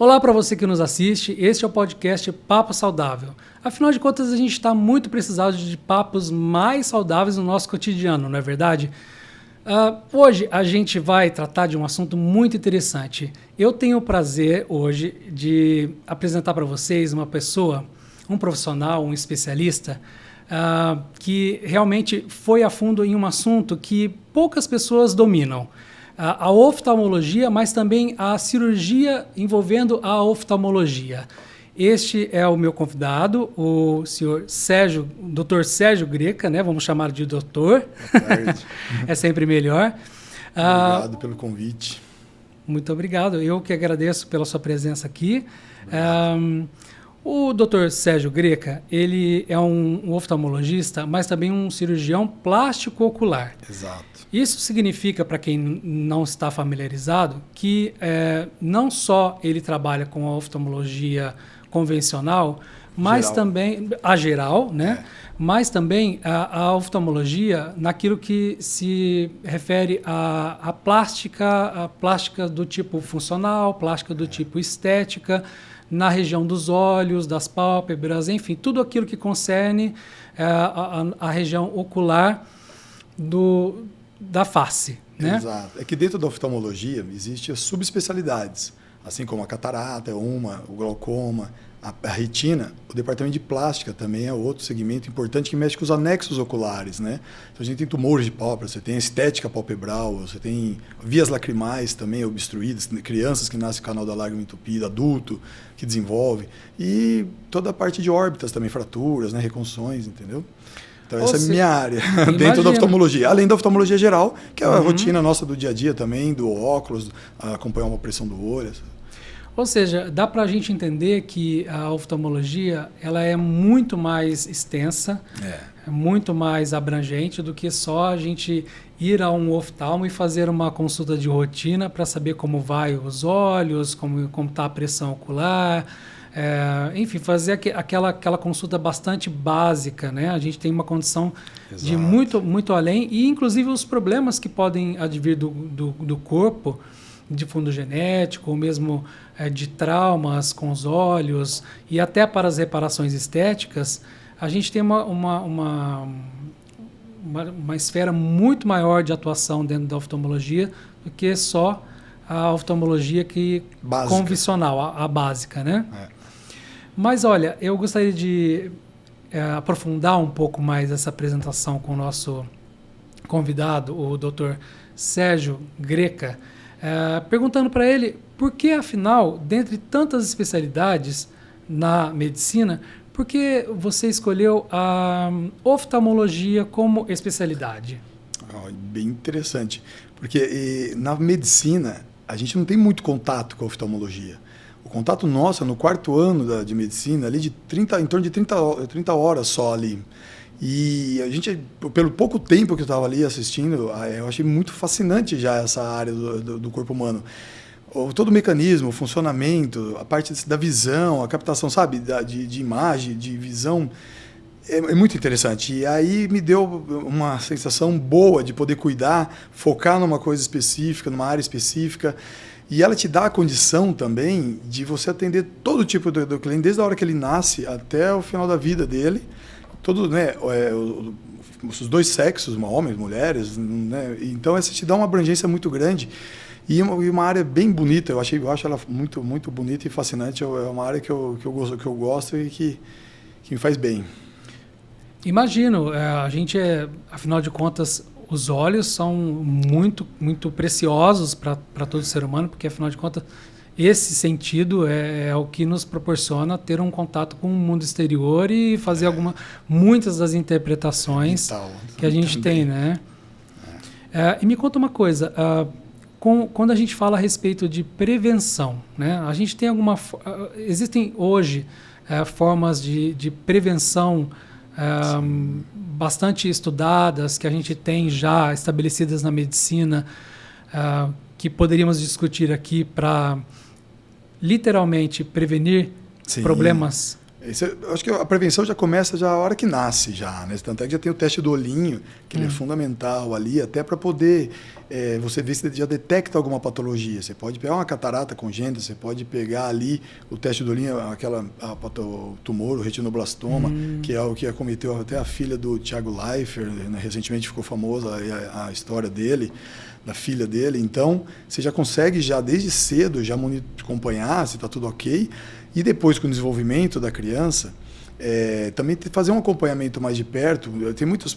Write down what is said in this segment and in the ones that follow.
Olá para você que nos assiste, este é o podcast Papo Saudável. Afinal de contas, a gente está muito precisado de papos mais saudáveis no nosso cotidiano, não é verdade? Hoje a gente vai tratar de um assunto muito interessante. Eu tenho o prazer hoje de apresentar para vocês uma pessoa, um profissional, um especialista, que realmente foi a fundo em um assunto que poucas pessoas dominam. A oftalmologia, mas também a cirurgia envolvendo a oftalmologia. Este é o meu convidado, o senhor Sérgio, Dr. Sérgio Greca, né? Vamos chamar de doutor. Boa tarde. É sempre melhor. Obrigado pelo convite. Muito obrigado. Eu que agradeço pela sua presença aqui. O Dr. Sérgio Greca, ele é um oftalmologista, mas também um cirurgião plástico-ocular. Exato. Isso significa, para quem não está familiarizado, que não só ele trabalha com a oftalmologia convencional, mas geral. Também a geral, né? Mas também a oftalmologia naquilo que se refere à plástica do tipo funcional, plástica do tipo estética, na região dos olhos, das pálpebras, enfim, tudo aquilo que concerne a região ocular da face, né? Exato. É que dentro da oftalmologia existem as subespecialidades, assim como a catarata é uma, o glaucoma, a retina. O departamento de plástica também é outro segmento importante que mexe com os anexos oculares, né? Então a gente tem tumores de pálpebra, você tem estética palpebral, você tem vias lacrimais também obstruídas, crianças que nascem com o canal da lágrima entupido, adulto que desenvolve, e toda a parte de órbitas também, fraturas, né, reconstruções, entendeu? Então, essa é a minha área, dentro da oftalmologia. Além da oftalmologia geral, que é a rotina nossa do dia a dia também, do óculos, acompanhar uma pressão do olho. Ou seja, dá para a gente entender que a oftalmologia ela é muito mais extensa, é muito mais abrangente do que só a gente ir a um oftalmo e fazer uma consulta de rotina para saber como vai os olhos, como está a pressão ocular. Enfim, fazer aquela consulta bastante básica, né? A gente tem uma condição Exato. De muito além, e inclusive os problemas que podem advir do corpo, de fundo genético, ou mesmo de traumas com os olhos, e até para as reparações estéticas, a gente tem uma esfera muito maior de atuação dentro da oftalmologia do que só a oftalmologia convencional, a básica, né? Mas olha, eu gostaria de aprofundar um pouco mais essa apresentação com o nosso convidado, o Dr. Sérgio Greca, perguntando para ele por que, afinal, dentre tantas especialidades na medicina, por que você escolheu a oftalmologia como especialidade? Bem interessante, porque na medicina a gente não tem muito contato com a oftalmologia. O contato nosso é no quarto ano de medicina, ali em torno de 30 horas só ali. E a gente, pelo pouco tempo que eu estava ali assistindo, eu achei muito fascinante já essa área do corpo humano. Todo o mecanismo, o funcionamento, a parte da visão, a captação, sabe, de imagem, de visão, é muito interessante. E aí me deu uma sensação boa de poder cuidar, focar numa coisa específica, numa área específica. E ela te dá a condição também de você atender todo tipo do cliente, desde a hora que ele nasce até o final da vida dele. Todo, né, os dois sexos, homens, mulheres, né? Então essa te dá uma abrangência muito grande e uma área bem bonita. Eu acho ela muito, muito bonita e fascinante. É uma área que eu gosto e que me faz bem. Imagino, a gente afinal de contas, os olhos são muito, muito preciosos para todo ser humano, porque afinal de contas esse sentido é o que nos proporciona ter um contato com o mundo exterior e fazer muitas das interpretações que a gente também tem, né? E me conta uma coisa, quando a gente fala a respeito de prevenção, né? A gente tem existem hoje formas de prevenção bastante estudadas, que a gente tem já estabelecidas na medicina, que poderíamos discutir aqui para literalmente prevenir problemas Eu acho que a prevenção já começa já a hora que nasce, já, né? Tanto é que já tem o teste do olhinho, que ele é fundamental ali, até para poder você ver se já detecta alguma patologia. Você pode pegar uma catarata congênita, você pode pegar ali o teste do olhinho, o tumor, o retinoblastoma, que é o que acometeu até a filha do Thiago Leifert, né? Recentemente ficou famosa a história dele, da filha dele. Então, você já consegue já desde cedo já acompanhar se está tudo ok. E depois, com o desenvolvimento da criança, também fazer um acompanhamento mais de perto. Tem muito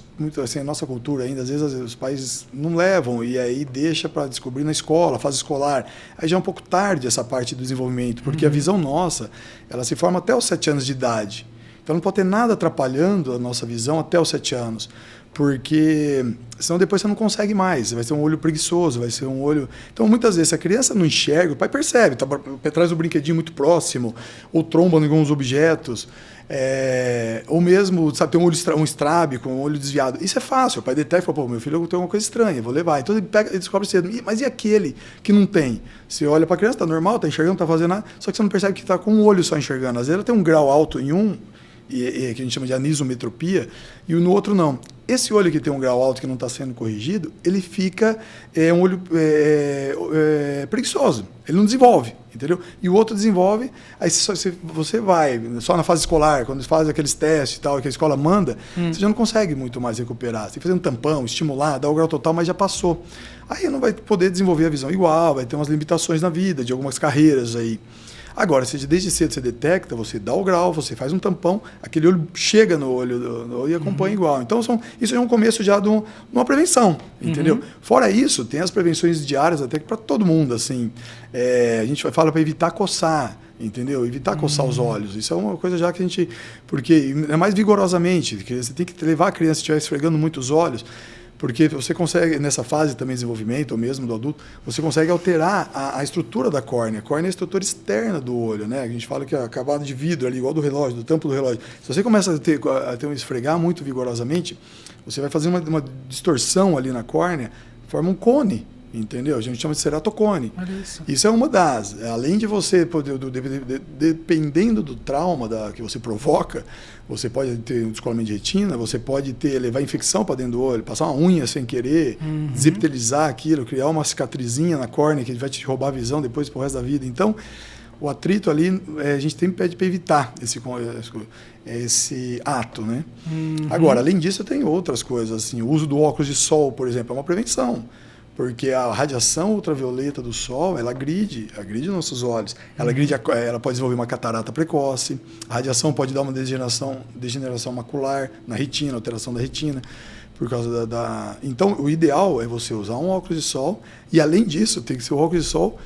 assim, a nossa cultura ainda, às vezes os pais não levam e aí deixa para descobrir na escola, fase escolar. Aí já é um pouco tarde essa parte do desenvolvimento, porque a visão nossa, ela se forma até os 7 anos de idade. Então não pode ter nada atrapalhando a nossa visão até os 7 anos. Porque senão depois você não consegue mais, vai ser um olho preguiçoso, vai ser um olho... Então, muitas vezes, se a criança não enxerga, o pai percebe, traz o brinquedinho muito próximo, ou tromba em alguns objetos, ou mesmo, sabe, tem um estrábico, um olho desviado. Isso é fácil, o pai detecta e fala, pô, meu filho tem alguma coisa estranha, vou levar. Então, ele descobre cedo. Mas e aquele que não tem? Você olha para a criança, está normal, está enxergando, não está fazendo nada, só que você não percebe que está com um olho só enxergando. Às vezes ela tem um grau alto em um, que a gente chama de anisometropia, e no outro não. Esse olho que tem um grau alto que não está sendo corrigido, ele fica um olho preguiçoso, ele não desenvolve, entendeu? E o outro desenvolve, aí você vai, só na fase escolar, quando faz aqueles testes e tal, que a escola manda, você já não consegue muito mais recuperar. Você tem que fazer um tampão, estimular, dar o grau total, mas já passou. Aí não vai poder desenvolver a visão igual, vai ter umas limitações na vida, de algumas carreiras aí. Agora, se desde cedo você detecta, você dá o grau, você faz um tampão, aquele olho chega no olho e acompanha igual. Então, isso é um começo já de uma prevenção, entendeu? Fora isso, tem as prevenções diárias até que para todo mundo, assim. A gente fala para evitar coçar, entendeu? Evitar coçar os olhos. Isso é uma coisa já que a gente... Porque é mais vigorosamente, que você tem que levar a criança, se estiver esfregando muito os olhos, porque você consegue, nessa fase também de desenvolvimento, ou mesmo do adulto, você consegue alterar a estrutura da córnea. A córnea é a estrutura externa do olho, né? A gente fala que é a camada de vidro ali, igual do relógio, do tampo do relógio. Se você começa a ter um esfregar muito vigorosamente, você vai fazer uma distorção ali na córnea, forma um cone. Entendeu? A gente chama de ceratocone. Isso é uma das. Além de você poder, dependendo do trauma que você provoca, você pode ter um descolamento de retina, você pode levar infecção para dentro do olho, passar uma unha sem querer, desepitelizar aquilo, criar uma cicatrizinha na córnea que vai te roubar a visão depois pro resto da vida. Então, o atrito ali, a gente tem pede para evitar esse ato, né? Agora, além disso, tem outras coisas, assim, o uso do óculos de sol, por exemplo, é uma prevenção. Porque a radiação ultravioleta do sol, ela agride nossos olhos. Ela pode desenvolver uma catarata precoce. A radiação pode dar uma degeneração macular na retina, alteração da retina. Por causa Então, o ideal é você usar um óculos de sol. E, além disso, tem que ser um óculos de sol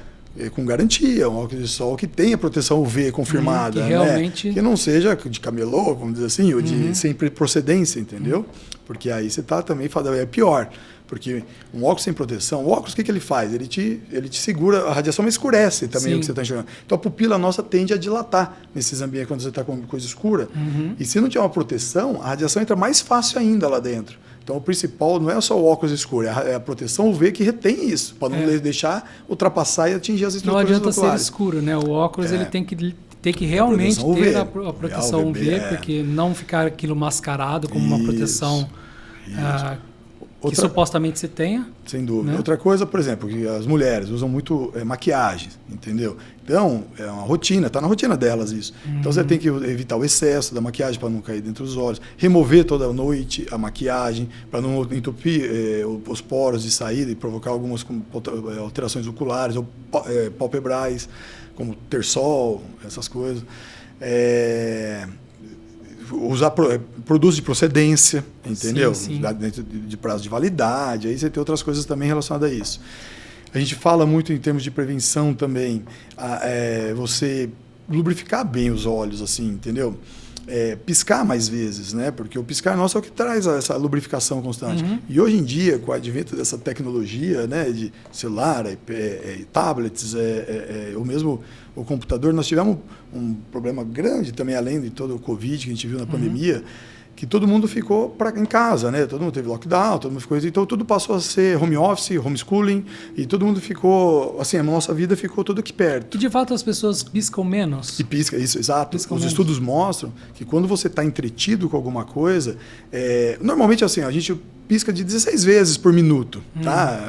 com garantia. Um óculos de sol que tenha proteção UV confirmada. Que realmente... né? Que não seja de camelô, vamos dizer assim, ou sem procedência, entendeu? Porque aí você está também... É pior. Porque um óculos sem proteção, o óculos, o que ele faz? Ele te segura, a radiação escurece também o que você está enxergando. Então a pupila nossa tende a dilatar nesses ambientes quando você está com coisa escura. E se não tiver uma proteção, a radiação entra mais fácil ainda lá dentro. Então o principal não é só o óculos escuro, é a proteção UV que retém isso, para não deixar ultrapassar e atingir as estruturas oculares. Não adianta ser escuro, né? O óculos ele tem que realmente ter a proteção UV, porque não ficar aquilo mascarado como uma proteção... que supostamente se tenha. Sem dúvida. Né? Outra coisa, por exemplo, que as mulheres usam muito maquiagem, entendeu? Então, é uma rotina, está na rotina delas isso. Então, você tem que evitar o excesso da maquiagem para não cair dentro dos olhos, remover toda noite a maquiagem para não entupir os poros de saída e provocar algumas alterações oculares ou palpebrais, como ter sol, essas coisas. Usar produtos de procedência, entendeu? Sim. Dentro de prazo de validade, aí você tem outras coisas também relacionadas a isso. A gente fala muito em termos de prevenção também, você lubrificar bem os olhos, assim, entendeu? Piscar mais vezes, né? Porque o piscar nosso é o que traz essa lubrificação constante. E hoje em dia, com o advento dessa tecnologia, né, de celular, tablets, ou mesmo o computador, nós tivemos um problema grande também, além de todo o Covid que a gente viu na pandemia, que todo mundo ficou em casa, né? Todo mundo teve lockdown, todo mundo ficou... Então, tudo passou a ser home office, homeschooling, e todo mundo ficou... Assim, a nossa vida ficou tudo aqui perto. E, de fato, as pessoas piscam menos? E pisca, isso, exato. Piscam Os menos. estudos mostram que quando você está entretido com alguma coisa... normalmente, assim, a gente pisca de 16 vezes por minuto, tá?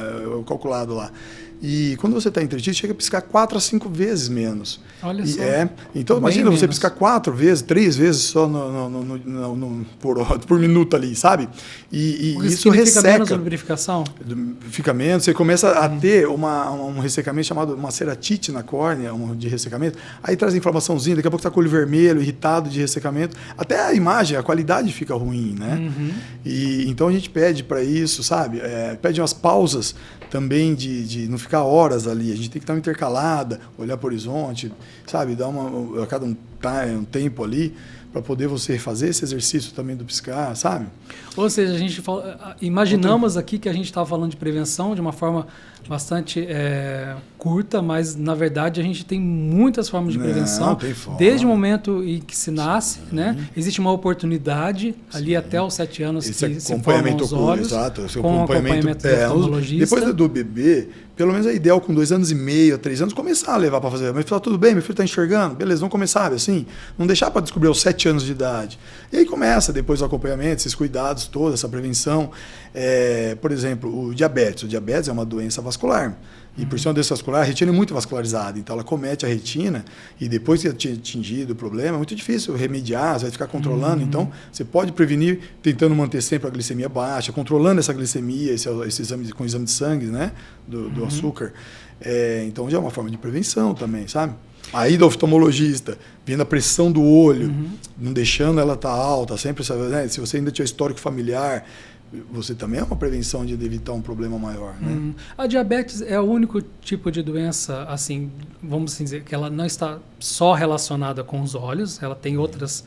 Calculado lá. E quando você está entretido, chega a piscar 4 a 5 vezes menos. Olha só. Então, Bem imagina você menos. piscar 4 vezes, 3 vezes só por minuto ali, sabe? E Porque isso significa menos resseca. lubrificação? Fica menos, você começa a ter um ressecamento chamado uma ceratite na córnea, de ressecamento. Aí traz inflamaçãozinha, daqui a pouco está com o olho vermelho, irritado de ressecamento. Até a imagem, a qualidade fica ruim, né? E então a gente pede para isso, sabe? Pede umas pausas também de não ficar horas ali. A gente tem que estar intercalada, olhar para o horizonte, sabe? Dar a cada um tempo ali para poder você fazer esse exercício também do piscar, sabe? Ou seja, a gente imaginamos aqui que a gente estava falando de prevenção de uma forma bastante curta, mas na verdade a gente tem muitas formas de prevenção. Tem forma. Desde o momento em que se nasce, né? Existe uma oportunidade ali até os 7 anos esse que se acompanhamento formam os olhos, exato, esse com acompanhamento do oftalmologista. Depois do bebê, pelo menos é ideal com 2 anos e meio, 3 anos, começar a levar para fazer. Mas tá tudo bem, meu filho está enxergando? Beleza, vamos começar, assim. Não deixar para descobrir aos 7 anos de idade. E aí começa depois o acompanhamento, esses cuidados todos, essa prevenção. Por exemplo, o diabetes. O diabetes é uma doença vascular. E por ser uma doença vascular, a retina é muito vascularizada. Então ela comete a retina e depois que atingido o problema, é muito difícil remediar, você vai ficar controlando. Então você pode prevenir tentando manter sempre a glicemia baixa, controlando essa glicemia, esse exame, com o exame de sangue, né? Do açúcar. Então já é uma forma de prevenção também, sabe? Aí do oftalmologista, vendo a pressão do olho, não deixando ela estar alta, sempre, né? Se você ainda tiver histórico familiar, você também é uma prevenção de evitar um problema maior, né? A diabetes é o único tipo de doença, assim, vamos dizer, que ela não está só relacionada com os olhos, ela tem outras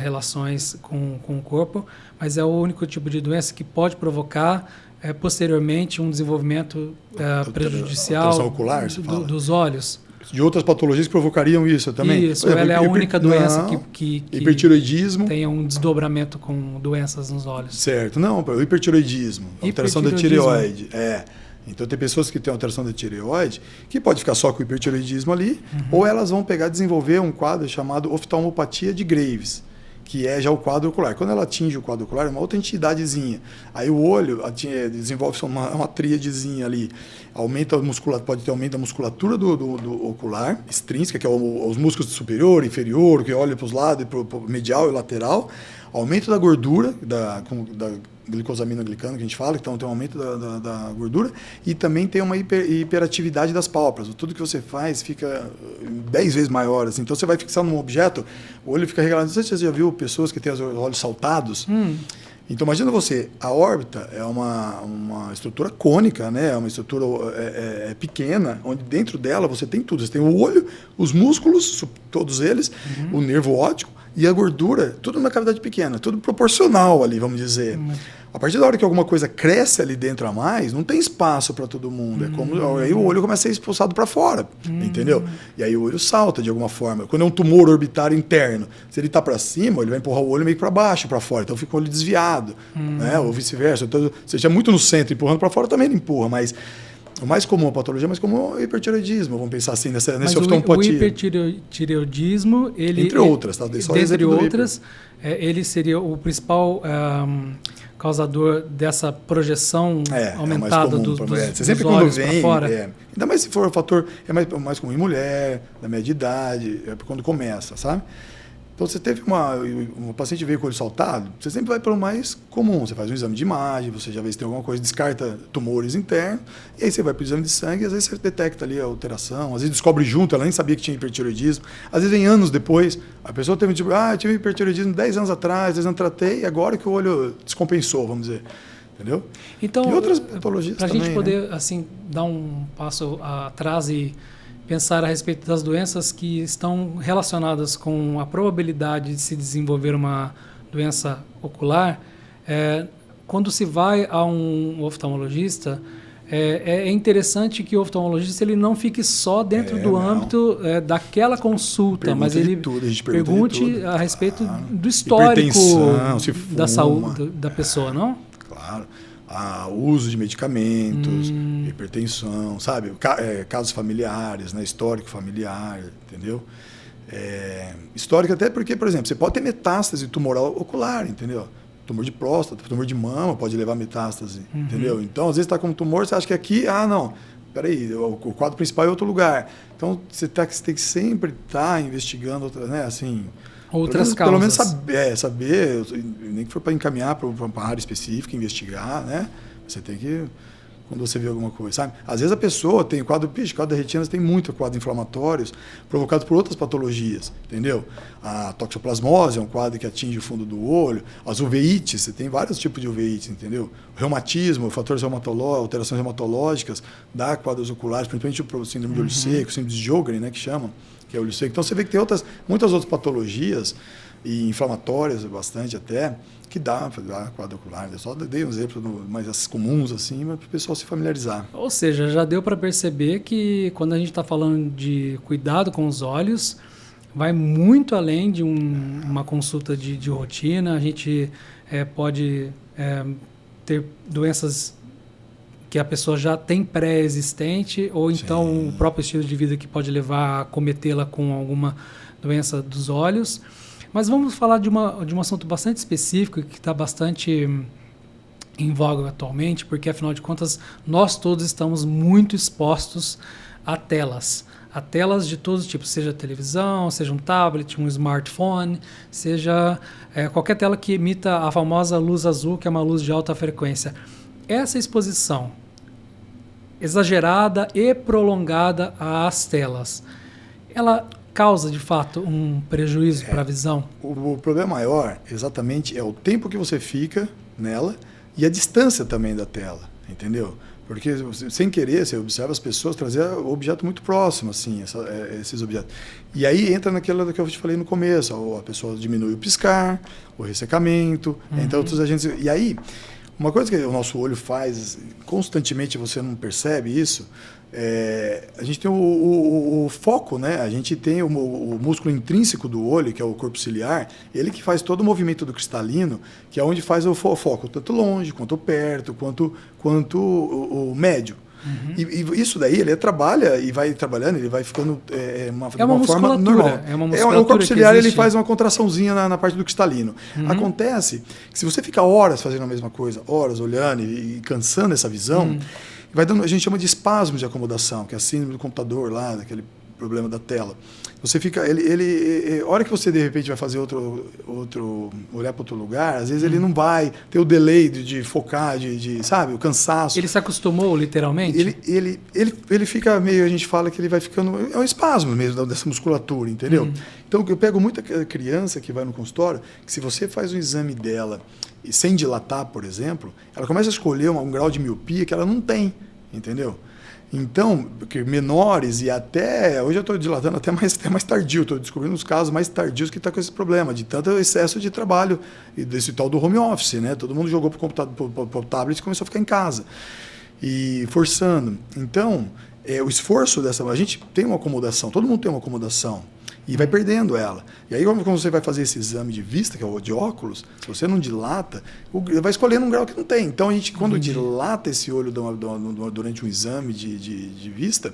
relações com o corpo, mas é o único tipo de doença que pode provocar posteriormente um desenvolvimento prejudicial ocular, dos olhos. De outras patologias que provocariam isso também? Isso, ela é a única doença que hipertiroidismo. tem um desdobramento com doenças nos olhos. Certo. Não, o hipertiroidismo, alteração da tireoide. Então tem pessoas que têm alteração da tireoide que pode ficar só com o hipertiroidismo ali, ou elas vão desenvolver um quadro chamado oftalmopatia de Graves, que é já o quadro ocular. Quando ela atinge o quadro ocular, é uma outra entidadezinha. Aí o olho desenvolve uma tríadezinha ali. Aumenta a musculatura, pode ter aumento da musculatura do ocular, extrínseca, que é os músculos superior, inferior, que olha para os lados, para o medial e lateral. Aumento da gordura, da glicosaminoglicano, que a gente fala, então tem um aumento da gordura, e também tem uma hiperatividade das pálpebras. Tudo que você faz fica 10 vezes maior. Assim. Então você vai fixar num objeto, o olho fica regalado. Não sei se você já viu pessoas que têm os olhos saltados. Então imagina você, a órbita é uma estrutura cônica, né? É uma estrutura pequena, onde dentro dela você tem tudo. Você tem o olho, os músculos, todos eles, o nervo óptico, e a gordura, tudo numa cavidade pequena, tudo proporcional ali, vamos dizer. A partir da hora que alguma coisa cresce ali dentro a mais, não tem espaço para todo mundo. É como aí o olho começa a ser expulsado para fora, entendeu? E aí o olho salta de alguma forma. Quando é um tumor orbitário interno, se ele está para cima, ele vai empurrar o olho meio para baixo, para fora. Então fica o olho desviado, né? Ou vice-versa. Então, se estiver muito no centro empurrando para fora, também ele empurra, mas o mais comum a patologia é mais comum o hipertireoidismo, vamos pensar assim, nesse oftalmopatia. O hipertireoidismo, ele... Entre outras, tá? Dentre outras, ele seria o principal causador dessa projeção aumentada dos olhos para fora. Ainda mais se for um fator, é mais comum em mulher, da média idade, quando começa, sabe? Então, você teve uma paciente veio com o olho saltado, você sempre vai para o mais comum. Você faz um exame de imagem, você já vê se tem alguma coisa, descarta tumores internos, e aí você vai para o exame de sangue e às vezes você detecta ali a alteração, às vezes descobre junto, ela nem sabia que tinha hipertireoidismo, às vezes vem anos depois, a pessoa teve tipo, eu tive hipertireoidismo 10 anos atrás, 10 anos tratei, e agora que o olho descompensou, vamos dizer. Entendeu? Então, e outras patologias também. Para a gente poder assim, dar um passo atrás e pensar a respeito das doenças que estão relacionadas com a probabilidade de se desenvolver uma doença ocular, quando se vai a um oftalmologista, é interessante que o oftalmologista ele não fique só dentro do âmbito daquela consulta, mas ele pergunte a respeito do histórico da saúde da pessoa, não? Claro. O uso de medicamentos, hipertensão, sabe? Casos familiares, né? Histórico familiar, entendeu? Histórico até porque, por exemplo, você pode ter metástase tumoral ocular, entendeu? Tumor de próstata, tumor de mama pode levar metástase, entendeu? Então, às vezes está com tumor, você acha que aqui, não, peraí, o quadro principal é outro lugar. Então, você tem que sempre estar investigando, né, assim... Outras pelo menos causas. saber, nem que for para encaminhar para uma área específica, investigar, né? Você tem que, quando você vê alguma coisa, sabe? Às vezes a pessoa tem quadro da retina tem muito quadros inflamatórios provocados por outras patologias, entendeu? A toxoplasmose é um quadro que atinge o fundo do olho, as uveites, você tem vários tipos de uveites, entendeu? O reumatismo, fatores reumatológicos, alterações reumatológicas, dá quadros oculares, principalmente o síndrome de olho seco, síndrome de Sjögren, né, que chamam, que é o olho seco. Então você vê que tem muitas outras patologias e inflamatórias bastante até, que dá quadro ocular. Eu só dei um exemplo mais as comuns assim, mas para o pessoal se familiarizar. Ou seja, já deu para perceber que quando a gente está falando de cuidado com os olhos, vai muito além de uma consulta de rotina. A gente pode ter doenças que a pessoa já tem pré-existente, ou então Sim. o próprio estilo de vida que pode levar a cometê-la com alguma doença dos olhos. Mas vamos falar de um assunto bastante específico, que está bastante em voga atualmente, porque, afinal de contas, nós todos estamos muito expostos a telas de todos os tipos, seja televisão, seja um tablet, um smartphone, seja qualquer tela que emita a famosa luz azul, que é uma luz de alta frequência. Essa exposição exagerada e prolongada às telas, ela causa, de fato, um prejuízo para a visão? O problema maior, exatamente, é o tempo que você fica nela e a distância também da tela, entendeu? Porque, sem querer, você observa as pessoas trazer o objeto muito próximo, assim, esses objetos. E aí entra naquilo que eu te falei no começo, a pessoa diminui o piscar, o ressecamento, entre outros agentes. E aí, uma coisa que o nosso olho faz, constantemente você não percebe isso, a gente tem o foco, né? A gente tem o músculo intrínseco do olho, que é o corpo ciliar, ele que faz todo o movimento do cristalino, que é onde faz o foco, tanto longe, quanto perto, quanto o médio. E isso daí, ele trabalha e vai trabalhando, ele vai ficando de uma forma normal. É uma musculatura. O corpo ciliar ele faz uma contraçãozinha na parte do cristalino. Acontece que se você fica horas fazendo a mesma coisa, horas olhando e cansando essa visão, vai dando, a gente chama de espasmo de acomodação, que é a síndrome do computador lá, daquele problema da tela. Você fica, a hora que você de repente vai fazer olhar para outro lugar, às vezes ele não vai ter o delay de focar, sabe, o cansaço. Ele se acostumou literalmente? Ele fica meio, a gente fala que ele vai ficando, é um espasmo mesmo dessa musculatura, entendeu? Então eu pego muita criança que vai no consultório, que se você faz um exame dela e sem dilatar, por exemplo, ela começa a escolher um grau de miopia que ela não tem, entendeu? Então, porque menores e até... Hoje eu estou dilatando até mais tardio, estou descobrindo os casos mais tardios que estão com esse problema, de tanto excesso de trabalho e desse tal do home office, né? Todo mundo jogou para o computador, para o tablet e começou a ficar em casa. E forçando. Então, o esforço dessa... A gente tem uma acomodação, todo mundo tem uma acomodação. E vai perdendo ela. E aí, quando você vai fazer esse exame de vista, que é o de óculos, se você não dilata, vai escolhendo um grau que não tem. Então, a gente, quando dilata esse olho durante um exame de vista,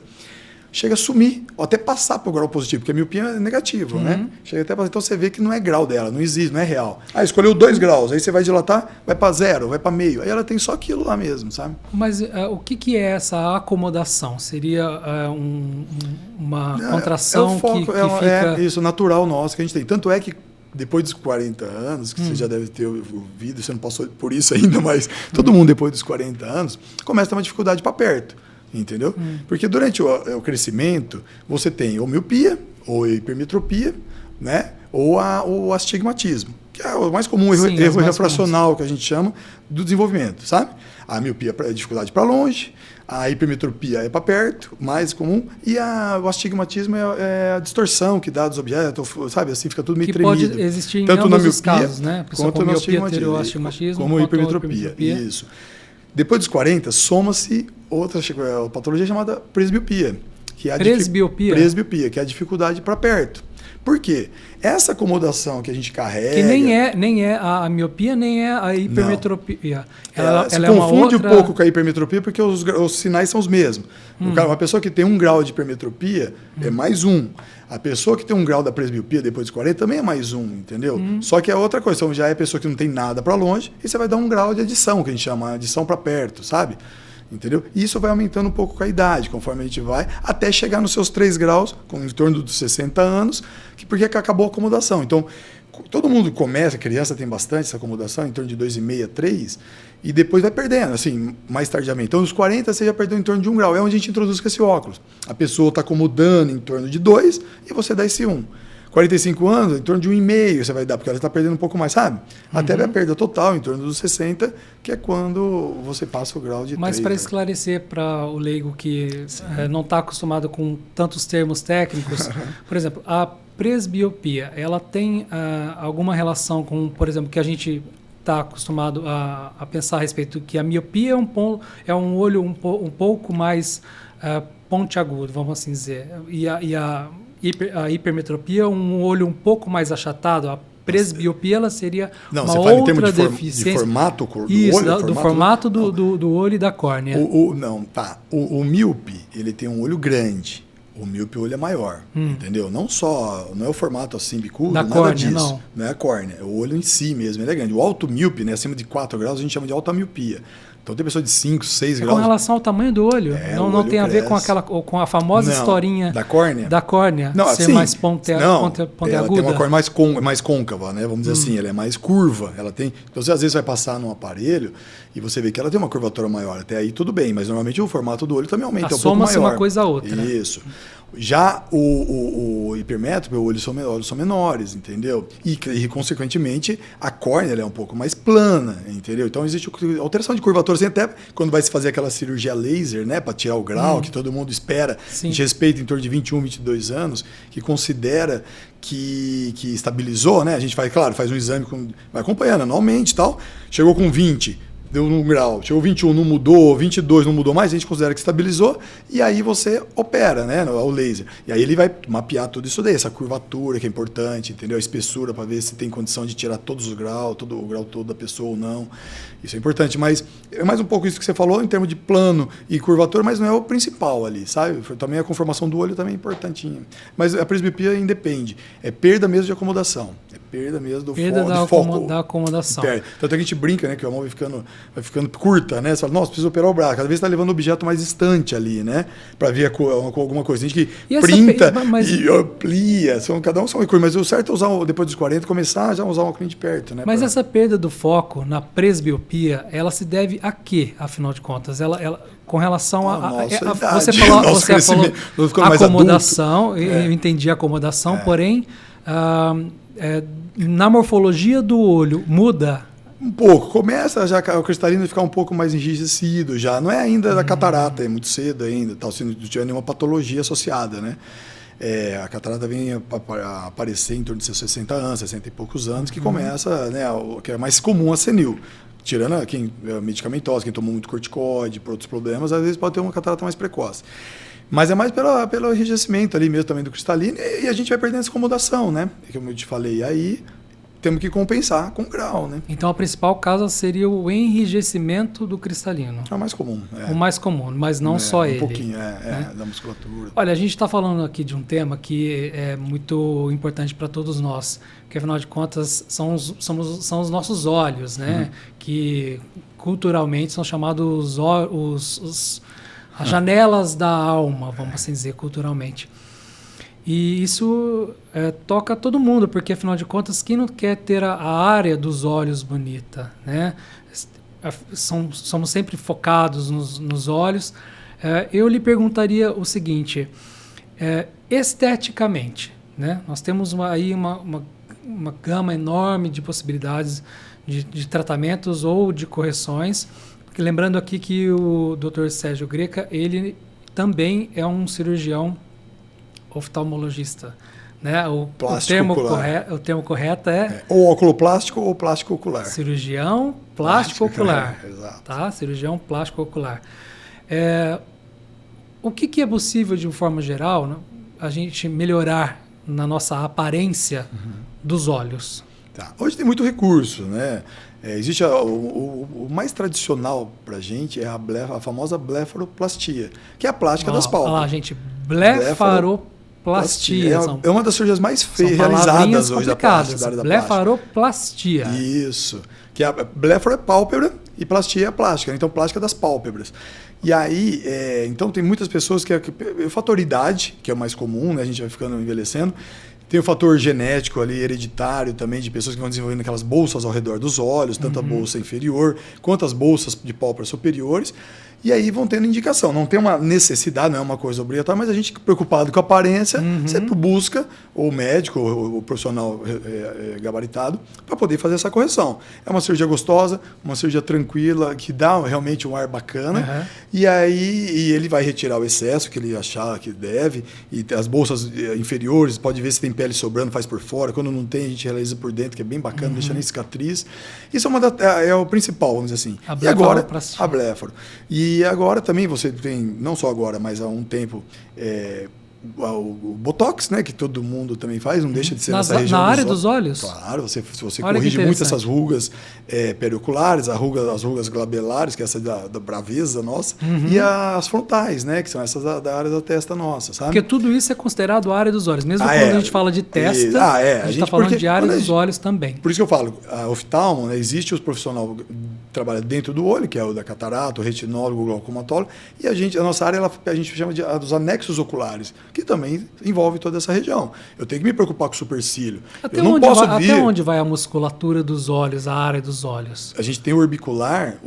chega a sumir, ou até passar para o grau positivo, porque a miopia é negativa, né? Chega até então você vê que não é grau dela, não existe, não é real. Escolheu 2 graus, aí você vai dilatar, vai para 0, vai para meio. Aí ela tem só aquilo lá mesmo, sabe? Mas o que é essa acomodação? Seria uma contração foco, que fica... isso, natural nosso que a gente tem. Tanto é que depois dos 40 anos, que você já deve ter ouvido, você não passou por isso ainda, mas todo mundo depois dos 40 anos começa a ter uma dificuldade para perto. Entendeu? Porque durante o crescimento, você tem ou miopia, ou hipermetropia, né? ou o astigmatismo, que é o mais comum, erro refracional que a gente chama do desenvolvimento, sabe? A miopia é dificuldade para longe, a hipermetropia é para perto, mais comum, e o astigmatismo é a distorção que dá dos objetos, sabe? Assim fica tudo meio tremido. Que pode existir tanto em na ambos miopia, os casos, né? Quanto no astigmatismo, astigmatismo, como hipermetropia. Isso. Depois dos 40, soma-se outra patologia chamada presbiopia. Que é a presbiopia? Presbiopia, que é a dificuldade para perto. Por quê? Essa acomodação que a gente carrega... Que nem é a miopia, nem é a hipermetropia. Ela é confunde um pouco com a hipermetropia porque os sinais são os mesmos. Uma pessoa que tem 1 grau de hipermetropia é mais 1. A pessoa que tem 1 grau da presbiopia depois dos 40 também é mais 1, entendeu? Só que é outra coisa. Então já é a pessoa que não tem nada para longe e você vai dar 1 grau de adição, que a gente chama adição para perto, sabe? Entendeu? E isso vai aumentando um pouco com a idade, conforme a gente vai, até chegar nos seus 3 graus, em torno dos 60 anos, porque acabou a acomodação. Então, todo mundo começa, criança tem bastante essa acomodação, em torno de 2,5 a 3, e depois vai perdendo, assim, mais tardiamente. Então, nos 40, você já perdeu em torno de 1 grau. É onde a gente introduz com esse óculos. A pessoa está acomodando em torno de 2 e você dá esse 1. 45 anos, em torno de 1,5 você vai dar, porque ela está perdendo um pouco mais, sabe? Até a perda total, em torno dos 60, que é quando você passa o grau de 3. Mas para esclarecer para o leigo que não está acostumado com tantos termos técnicos, por exemplo, a presbiopia, ela tem alguma relação com, por exemplo, que a gente está acostumado a pensar a respeito que a miopia é um olho um pouco mais pontiagudo, vamos assim dizer, e a hipermetropia é um olho um pouco mais achatado. A presbiopia ela seria uma outra deficiência. De formato do Isso, olho? Do formato do olho e da córnea. O míope, ele tem um olho grande. O míope, o olho é maior, entendeu? Não é o formato assim, bicudo, da nada córnea, disso. Não é a córnea, é o olho em si mesmo, ele é grande. O alto míope, né, acima de 4 graus, a gente chama de alta miopia. Então tem pessoa de 5, 6 graus. Com relação ao tamanho do olho. Não tem a ver com a famosa historinha da córnea. Da córnea ser mais pontiaguda. Ela tem uma córnea mais côncava, né? Vamos dizer assim, ela é mais curva. Ela tem. Então você às vezes vai passar num aparelho e você vê que ela tem uma curvatura maior. Até aí tudo bem, mas normalmente o formato do olho também aumenta um pouco maior. Soma-se uma coisa a outra. Isso. Já o hipermétrope, os olhos são menores, entendeu? E consequentemente, a córnea ela é um pouco mais plana, entendeu? Então existe alteração de curvatura, assim, até quando vai se fazer aquela cirurgia laser, né, para tirar o grau, que todo mundo espera, a gente respeita em torno de 21, 22 anos, que considera que estabilizou, né? A gente faz um exame, vai acompanhando anualmente e tal, chegou com 20, deu 1 grau, chegou 21, não mudou, 22 não mudou mais, a gente considera que estabilizou, e aí você opera, né, o laser. E aí ele vai mapear tudo isso daí, essa curvatura que é importante, entendeu? A espessura para ver se tem condição de tirar todos os graus, todo o grau todo da pessoa ou não. Isso é importante, mas é mais um pouco isso que você falou em termos de plano e curvatura, mas não é o principal ali, sabe? Também a conformação do olho também é importantinha. Mas a presbiopia independe, é perda mesmo de acomodação, é perda mesmo do foco. Da acomodação. Tanto é que a gente brinca, né, que a mão vai ficando curta, né? Você fala, nossa, precisa operar o braço. Cada vez está levando um objeto mais distante ali, né? Para ver alguma coisa. A gente que printa e amplia. Cada um são uma coisa. Mas o certo é usar, depois dos 40, começar já a usar um óculos de perto, né? Mas essa perda do foco na presbiopia, ela se deve a quê, afinal de contas? Ela com relação você falou acomodação, eu entendi a acomodação, porém, na morfologia do olho, muda? Um pouco. Começa já o cristalino a ficar um pouco mais enrijecido já. Não é ainda da catarata, é muito cedo ainda, tal, se não tiver nenhuma patologia associada, né? A catarata vem a aparecer em torno de 60 anos, 60 e poucos anos, que começa, né, o que é mais comum a senil. Tirando quem é medicamentosa, quem tomou muito corticoide, por outros problemas, às vezes pode ter uma catarata mais precoce. Mas é mais pelo enrijecimento ali mesmo também do cristalino, e a gente vai perdendo essa acomodação, né? Como eu te falei, aí temos que compensar com grau, né? Então, a principal causa seria o enrijecimento do cristalino. É o mais comum. O mais comum, mas não só ele. Um pouquinho, da musculatura. Olha, a gente está falando aqui de um tema que é muito importante para todos nós, que afinal de contas são os nossos olhos, né? Que culturalmente são chamados as janelas da alma, vamos assim dizer, culturalmente. E isso toca todo mundo, porque afinal de contas, quem não quer ter a área dos olhos bonita, né? Somos sempre focados nos olhos. Eu lhe perguntaria o seguinte, esteticamente, né? Nós temos aí uma gama enorme de possibilidades de tratamentos ou de correções. Lembrando aqui que o Dr. Sérgio Greca, ele também é um cirurgião oftalmologista, né? O termo correto é ou oculoplástico ou plástico ocular. Cirurgião plástico ocular. Exato. Tá? Cirurgião plástico ocular. O que é possível, de uma forma geral, né, a gente melhorar na nossa aparência dos olhos? Tá. Hoje tem muito recurso, né? Existe o mais tradicional para a gente é a famosa blefaroplastia, que é a plástica das pálpebras. Olha lá, gente, blefaroplastia. É uma das cirurgias mais realizadas hoje da plástica. Blefaroplastia. Isso. Que a blefaro é pálpebra e plastia é a plástica. Então, plástica das pálpebras. E aí, então tem muitas pessoas que o fator idade, que é o mais comum, né? A gente vai ficando envelhecendo. Tem o fator genético ali, hereditário também, de pessoas que vão desenvolvendo aquelas bolsas ao redor dos olhos, tanto a bolsa inferior quanto as bolsas de pálpebras superiores. E aí vão tendo indicação. Não tem uma necessidade, não é uma coisa obrigatória, mas a gente, preocupado com a aparência, sempre busca o médico, o profissional gabaritado, para poder fazer essa correção. É uma cirurgia gostosa, uma cirurgia tranquila, que dá realmente um ar bacana. E aí ele vai retirar o excesso que ele achar que deve. E as bolsas inferiores, pode ver se tem pele sobrando, faz por fora. Quando não tem, a gente realiza por dentro, que é bem bacana, deixa nem cicatriz. Isso é o principal, vamos dizer assim. E agora, a blefaro. E agora também você tem, não só agora, mas há um tempo, o Botox, né, que todo mundo também faz, não deixa de ser nessa região na área dos olhos? Claro, se você corrige muito essas rugas perioculares, as rugas glabelares, que é essa da braveza nossa, e as frontais, né, que são essas da área da testa nossa, sabe? Porque tudo isso é considerado área dos olhos. Mesmo quando a gente fala de testa, a gente está falando de área dos olhos também. Por isso que eu falo, a oftalmo, né, existe os profissionais que trabalham dentro do olho, que é o da catarata, o retinólogo, o glaucomatólogo, e a nossa área a gente chama dos anexos oculares, que também envolve toda essa região. Eu tenho que me preocupar com o supercílio. Até onde vai a musculatura dos olhos, a área dos olhos? A gente tem o orbicular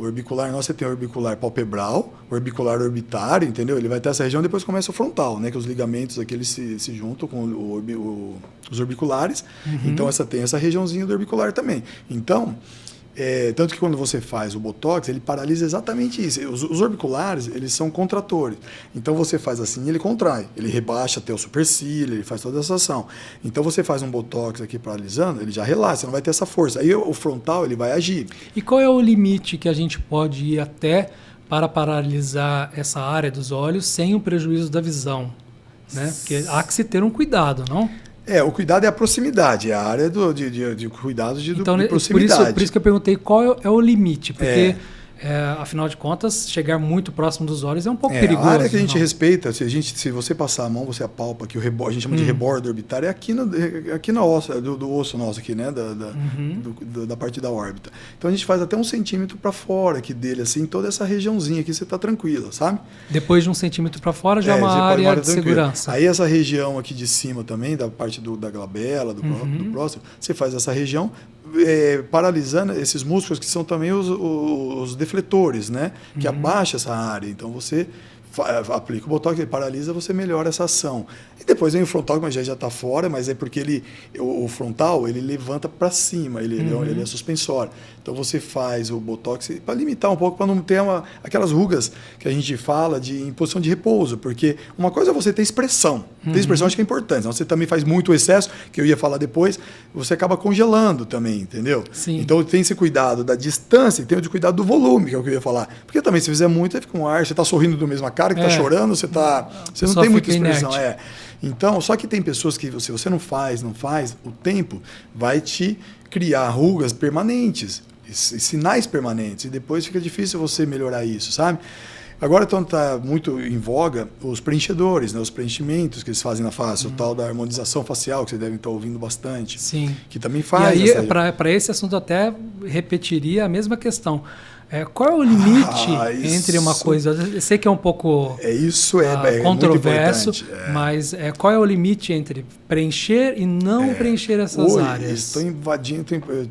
nosso, você tem o orbicular palpebral, o orbicular orbitário, entendeu? Ele vai ter essa região, depois começa o frontal, né? Que os ligamentos aqui eles se juntam com os orbiculares. Então tem essa regiãozinha do orbicular também. Então, tanto que quando você faz o Botox, ele paralisa exatamente isso. Os orbiculares, eles são contratores. Então você faz assim, ele contrai. Ele rebaixa até o supercílio, ele faz toda essa ação. Então você faz um Botox aqui paralisando, ele já relaxa, você não vai ter essa força. Aí o frontal, ele vai agir. E qual é o limite que a gente pode ir até para paralisar essa área dos olhos sem o prejuízo da visão? Né? Porque há que se ter um cuidado, não? O cuidado é a proximidade, é a área de cuidado de proximidade. Por isso que eu perguntei qual é o limite, porque, afinal de contas, chegar muito próximo dos olhos é um pouco perigoso. A área que a gente respeita, se você passar a mão, você apalpa aqui, a gente chama de rebordo orbitário, é aqui na ossa, do osso nosso aqui, né? Da parte da órbita. Então a gente faz até 1 centímetro para fora aqui dele, assim, toda essa regiãozinha aqui você está tranquila, sabe? Depois de 1 centímetro para fora já é uma área de segurança. Aí essa região aqui de cima também, da parte da glabela, do próstata, você faz essa região paralisando esses músculos que são também os defletores, né? Que abaixa essa área. Então você aplica o Botox, ele paralisa, você melhora essa ação. E depois vem o frontal, mas já está fora, mas é porque o frontal ele levanta para cima, ele é suspensório. Então você faz o Botox para limitar um pouco, para não ter aquelas rugas que a gente fala em posição de repouso, porque uma coisa é você ter expressão. Ter expressão acho que é importante. Senão você também faz muito excesso, que eu ia falar depois, você acaba congelando também, entendeu? Sim. Então tem esse cuidado da distância e tem o de cuidado do volume, que é o que eu ia falar. Porque também se fizer muito, aí fica um ar, você está sorrindo do mesmo cara que está chorando, você não tem muita expressão. Então, só que tem pessoas que se você não faz, o tempo vai te criar rugas permanentes, sinais permanentes, e depois fica difícil você melhorar isso, sabe? Agora está muito em voga os preenchedores, né? Os preenchimentos que eles fazem na face, o tal da harmonização facial, que vocês devem estar ouvindo bastante. Sim. Que também faz. E aí, para esse assunto, até repetiria a mesma questão. Qual é o limite entre uma coisa? Eu sei que é um pouco controverso, mas qual é o limite entre preencher e não preencher essas áreas? Eles estão invadindo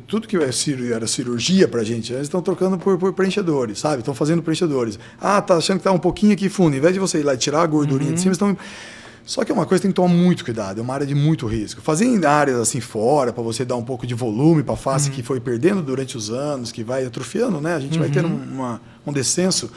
tudo que era cirurgia para a gente, eles estão trocando por preenchedores, sabe? Estão fazendo preenchedores. Tá achando que está um pouquinho aqui fundo, em vez de você ir lá e tirar a gordurinha de cima, estão... Só que é uma coisa que tem que tomar muito cuidado, é uma área de muito risco. Fazer em áreas assim fora, para você dar um pouco de volume para a face que foi perdendo durante os anos, que vai atrofiando, né? A gente vai ter um descenso.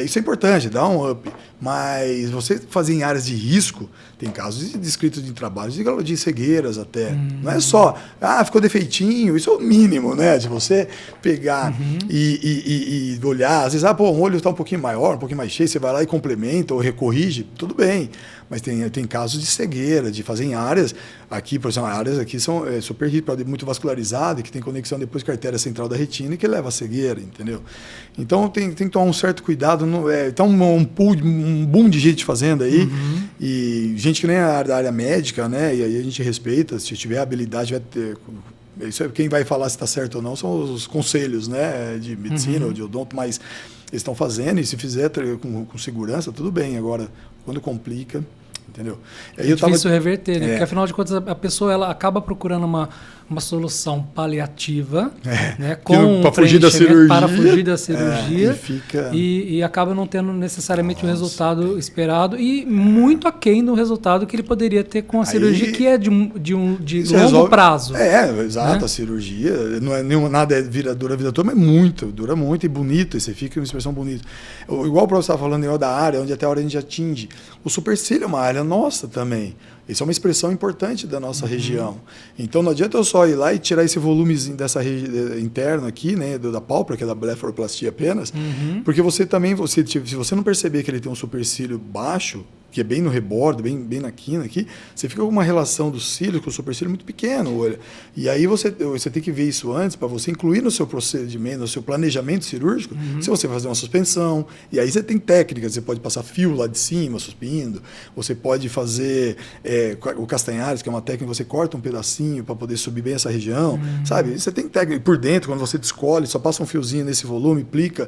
Isso é importante, dá um up. Mas você fazer em áreas de risco, tem casos descritos de trabalhos de cegueiras até. Não é só, ficou defeitinho, isso é o mínimo, né? De você pegar e olhar, às vezes, um olho está um pouquinho maior, um pouquinho mais cheio, você vai lá e complementa ou recorrige, tudo bem. Mas tem casos de cegueira, de fazer em áreas, aqui, por exemplo, áreas aqui são super muito vascularizadas, que tem conexão depois com a artéria central da retina e que leva a cegueira, entendeu? Então tem que tomar um certo cuidado. Então um boom de gente fazendo aí, e gente que nem é da área médica, né? E aí a gente respeita, se tiver habilidade, vai ter. Isso é, quem vai falar se está certo ou não são os conselhos, né, de medicina ou de odonto, mas eles estão fazendo, e se fizer com segurança, tudo bem. Agora, quando complica, entendeu? É difícil reverter, né? Porque afinal de contas a pessoa ela acaba procurando uma solução paliativa, né? Para fugir da cirurgia, e acaba não tendo necessariamente o resultado esperado e muito aquém do resultado que ele poderia ter com a cirurgia, que é de longo prazo. Exato, né? A cirurgia não é nada dura a vida toda, mas dura muito e bonito, e você fica uma expressão bonita. Igual o professor estava falando da área, onde até a hora a gente atinge. O supercílio é uma área nossa também. Isso é uma expressão importante da nossa região. Então não adianta eu só ir lá e tirar esse volumezinho dessa interno aqui, né, da pálpebra, que é da blefaroplastia apenas, porque você também, se você não perceber que ele tem um supercílio baixo, que é bem no rebordo, bem na quina aqui, você fica com uma relação do cílio com o supercílio muito pequeno, olha. E aí você tem que ver isso antes para você incluir no seu procedimento, no seu planejamento cirúrgico, se você fazer uma suspensão, e aí você tem técnicas, você pode passar fio lá de cima, suspindo, você pode fazer o Castanhares, que é uma técnica, você corta um pedacinho para poder subir bem essa região, sabe? Você tem técnica por dentro, quando você descolhe, só passa um fiozinho nesse volume, plica.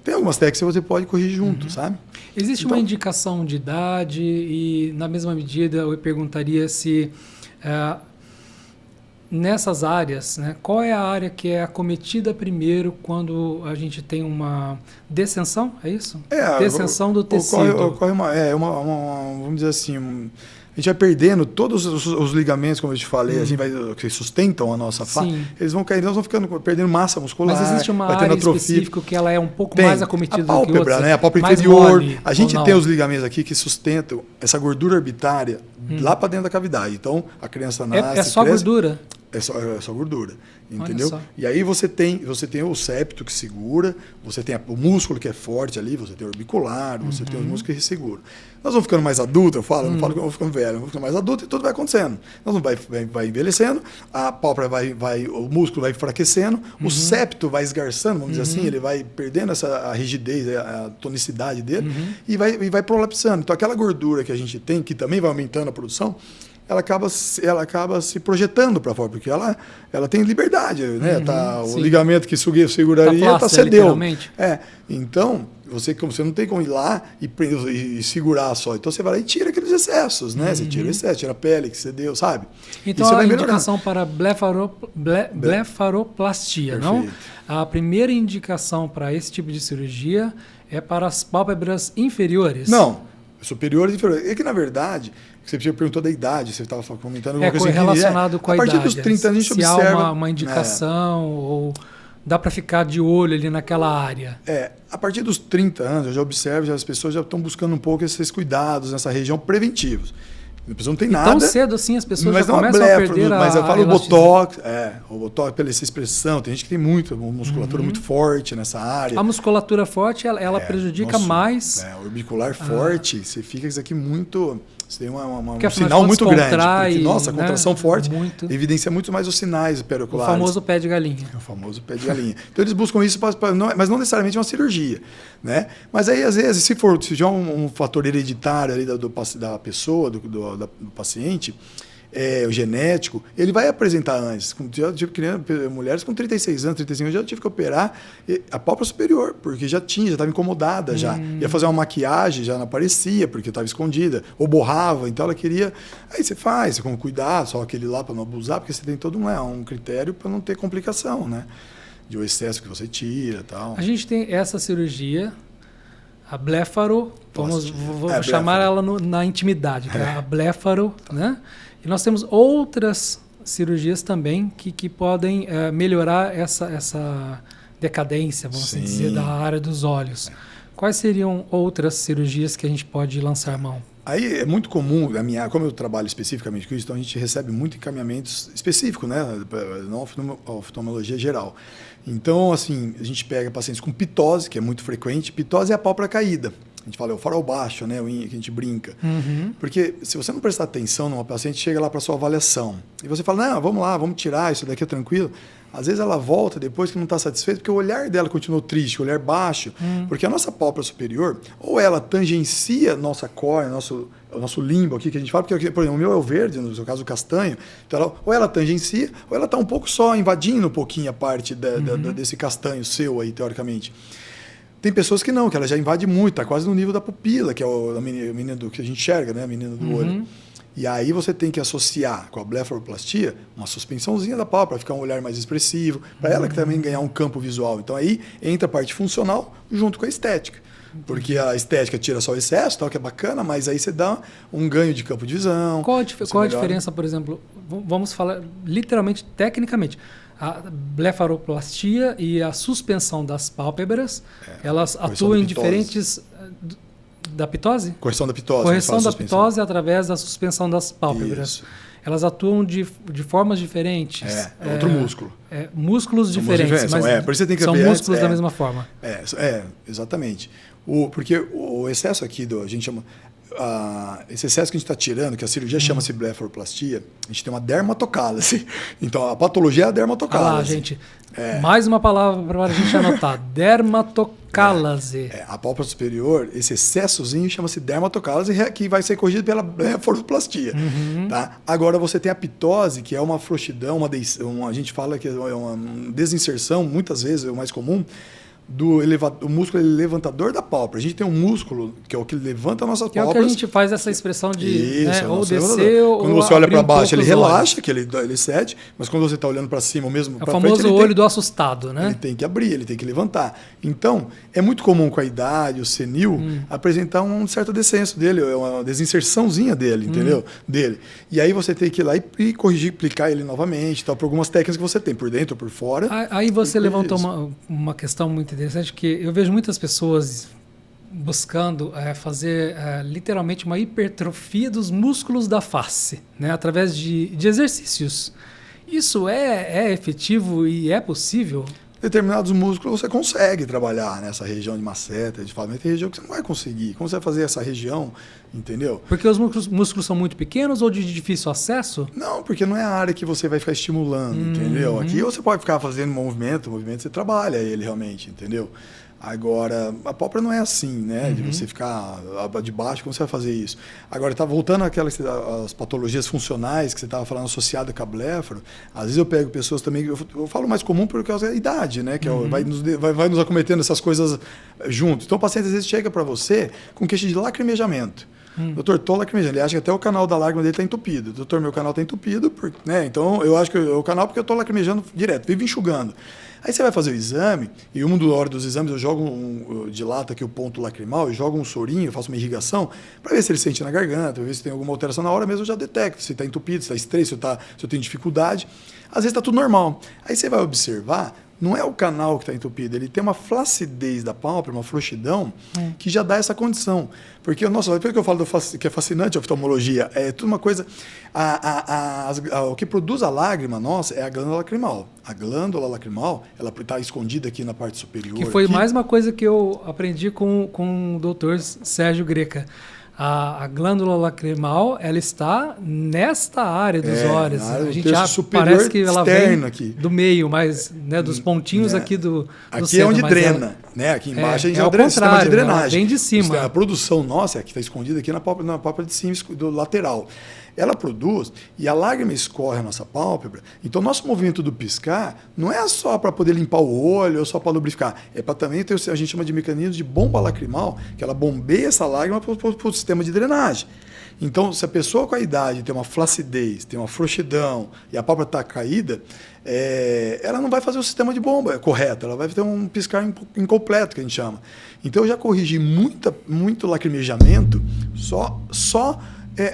Tem algumas técnicas que você pode corrigir junto, sabe? Existe uma indicação de idade e, na mesma medida, eu perguntaria se nessas áreas, né, qual é a área que é acometida primeiro quando a gente tem uma descensão, é isso? Descensão do tecido. Ocorre vamos dizer assim, a gente vai perdendo todos os ligamentos, como eu te falei, assim, que sustentam a nossa face, eles vão caindo, nós vamos ficando perdendo massa muscular. Mas existe uma área específica que ela é um pouco mais acometida do que outras? A pálpebra, né? A pálpebra inferior. A gente tem os ligamentos aqui que sustentam essa gordura orbitária lá para dentro da cavidade. Então, a criança nasce, é só cresce, gordura? É só gordura, entendeu? E aí você tem o septo que segura, você tem o músculo que é forte ali, você tem o orbicular, você tem os músculos que seguram. Nós vamos ficando mais adultos, eu não falo que eu vou ficando velho, eu vou ficando mais adulto e tudo vai acontecendo. Nós vai envelhecendo, a pálpebra o músculo vai enfraquecendo, o septo vai esgarçando, vamos dizer assim, ele vai perdendo a rigidez, a tonicidade dele e vai prolapsando. Então aquela gordura que a gente tem, que também vai aumentando a produção, ela acaba se projetando para fora, porque ela tem liberdade, né? O ligamento que seguraria cedeu. Então, você não tem como ir lá e segurar só. Então, você vai lá e tira aqueles excessos, né? Você tira o excesso, tira a pele que cedeu, sabe? Então, a indicação para blefaroplastia, não? A primeira indicação para esse tipo de cirurgia é para as pálpebras inferiores? Não, superiores e inferiores. É que, na verdade, você perguntou da idade, você estava comentando alguma coisa relacionado com a idade. A partir dos 30 anos a gente observa... Se há uma indicação ou dá para ficar de olho ali naquela área? A partir dos 30 anos eu já observo, as pessoas já estão buscando um pouco esses cuidados nessa região preventivos. A pessoa não tem nada. Tão cedo assim as pessoas já começam a perder Mas eu falo o Botox, o Botox pela essa expressão, tem gente que tem muita musculatura muito forte nessa área. A musculatura forte, ela prejudica mais. O orbicular forte, você fica isso aqui muito... Você tem um sinal muito grande. Porque, a contração forte evidencia muito mais os sinais peroculares. O famoso pé de galinha. O famoso pé de galinha. Então, eles buscam isso, mas não necessariamente uma cirurgia. Né? Mas aí, às vezes, se tiver um fator hereditário ali da pessoa, do paciente, o genético, ele vai apresentar antes. Já tive mulheres com 36 anos, 35 anos, já tive que operar a pálpebra superior, porque já estava incomodada já. Ia fazer uma maquiagem, já não aparecia, porque estava escondida, ou borrava, então ela queria... Aí você faz, com cuidado, só aquele lá para não abusar, porque você tem todo um critério para não ter complicação, né? De o excesso que você tira e tal. A gente tem essa cirurgia, a blefaro, vou chamar ela na intimidade, que é a blefaro, né? E nós temos outras cirurgias também que podem melhorar essa decadência, vamos dizer, da área dos olhos. Quais seriam outras cirurgias que a gente pode lançar mão? Aí é muito comum, como eu trabalho especificamente com isso, então a gente recebe muito encaminhamentos específicos, né? Não a oftalmologia geral. Então, assim, a gente pega pacientes com pitose, que é muito frequente. Pitose é a pálpebra caída. A gente fala, é o farol baixo, né? Que a gente brinca. Porque se você não prestar atenção numa paciente, chega lá para sua avaliação. E você fala, não, vamos lá, vamos tirar, isso daqui é tranquilo. Às vezes ela volta depois que não está satisfeita, porque o olhar dela continuou triste, o olhar baixo. Porque a nossa pálpebra superior, ou ela tangencia a nossa córnea, o nosso limbo aqui que a gente fala, porque, por exemplo, o meu é o verde, no seu caso o castanho. Então, ou ela tangencia, ou ela está um pouco só invadindo um pouquinho a parte desse castanho seu aí, teoricamente. Tem pessoas que não, que ela já invade muito, está quase no nível da pupila, que é a menina do que a gente enxerga, né? A menina do olho. E aí você tem que associar com a blefaroplastia uma suspensãozinha da pálpebra para ficar um olhar mais expressivo, para ela que também ganhar um campo visual. Então aí entra a parte funcional junto com a estética. Porque a estética tira só o excesso, tal, que é bacana, mas aí você dá um ganho de campo de visão. Qual a diferença, por exemplo, vamos falar literalmente, tecnicamente, a blefaroplastia e a suspensão das pálpebras, elas atuam em diferentes... Da pitose? Correção da pitose. Correção da pitose através da suspensão das pálpebras. Isso. Elas atuam de formas diferentes. É outro músculo. Músculos diferentes. Mas por isso você tem que são ver, músculos da mesma forma. Exatamente. Porque o excesso aqui, a gente chama... esse excesso que a gente está tirando, que a cirurgia chama-se blefaroplastia, a gente tem uma dermatocálase. Então, a patologia é a dermatocálase. Ah lá, gente. Mais uma palavra para a gente anotar. Dermatocálase. A pálpebra superior, esse excessozinho chama-se dermatocálase, que vai ser corrigido pela blefaroplastia. Tá? Agora, você tem a pitose, que é uma frouxidão, a gente fala que é uma desinserção, muitas vezes é o mais comum, o músculo levantador da pálpebra. A gente tem um músculo que é o que levanta a nossa pálpebra. É o que a gente faz essa expressão de ou descer ou quando você olha para baixo, ele relaxa, que ele cede, mas quando você está olhando para cima, ou mesmo para frente, o famoso olho do assustado, né? Ele tem que abrir, ele tem que levantar. Então, é muito comum com a idade, o senil, apresentar um certo descenso dele, uma desinserçãozinha dele, entendeu? Dele. E aí você tem que ir lá e corrigir, aplicar ele novamente, tal, por algumas técnicas que você tem, por dentro ou por fora. Aí você levantou uma questão muito interessante, que eu vejo muitas pessoas buscando fazer literalmente uma hipertrofia dos músculos da face, né, através de exercícios. Isso é efetivo e é possível? Determinados músculos você consegue trabalhar nessa região de maceta, de fato, mas tem região que você não vai conseguir. Como você vai fazer essa região, entendeu? Porque os músculos são muito pequenos ou de difícil acesso? Não, porque não é a área que você vai ficar estimulando, entendeu? Aqui você pode ficar fazendo o movimento você trabalha ele realmente, entendeu? Agora, a pálpebra não é assim, né? De você ficar de baixo, como você vai fazer isso? Agora, tá voltando àquelas as patologias funcionais que você estava falando associada com a blefaro. Às vezes eu pego pessoas também, eu falo mais comum por causa da idade, né? Que vai nos acometendo essas coisas junto. Então, o paciente às vezes chega para você com queixa de lacrimejamento. Doutor, estou lacrimejando. Ele acha que até o canal da lágrima dele está entupido. Doutor, meu canal está entupido, né? Então eu acho que o canal porque eu estou lacrimejando direto, vivo enxugando. Aí você vai fazer o exame, e uma dos exames eu jogo eu dilato aqui o ponto lacrimal, eu jogo um sorinho, eu faço uma irrigação, para ver se ele sente na garganta, para ver se tem alguma alteração na hora mesmo, eu já detecto se está entupido, se está estreito, se eu tenho dificuldade. Às vezes está tudo normal. Aí você vai observar, não é o canal que está entupido, ele tem uma flacidez da pálpebra, uma frouxidão, que já dá essa condição. Porque, nossa, por que eu falo que é fascinante a oftalmologia? É tudo uma coisa... o que produz a lágrima, nossa, é a glândula lacrimal. A glândula lacrimal, ela está escondida aqui na parte superior. Que foi aqui. Mais uma coisa que eu aprendi com o doutor Sérgio Greca. A glândula lacrimal, ela está nesta área dos olhos. A gente parece que ela vem aqui. Do meio, mas dos pontinhos aqui do aqui centro, é onde drena, né? Aqui embaixo a gente é o sistema de drenagem. Vem de cima. A produção nossa, que está escondida aqui na pálpebra de cima, do lateral. Ela produz e a lágrima escorre a nossa pálpebra. Então, nosso movimento do piscar não é só para poder limpar o olho ou só para lubrificar. É para também ter, a gente chama de mecanismo de bomba lacrimal, que ela bombeia essa lágrima para o sistema de drenagem. Então, se a pessoa com a idade tem uma flacidez, tem uma frouxidão e a pálpebra está caída, ela não vai fazer o sistema de bomba correto, ela vai ter um piscar incompleto, que a gente chama. Então, eu já corrigi muito lacrimejamento só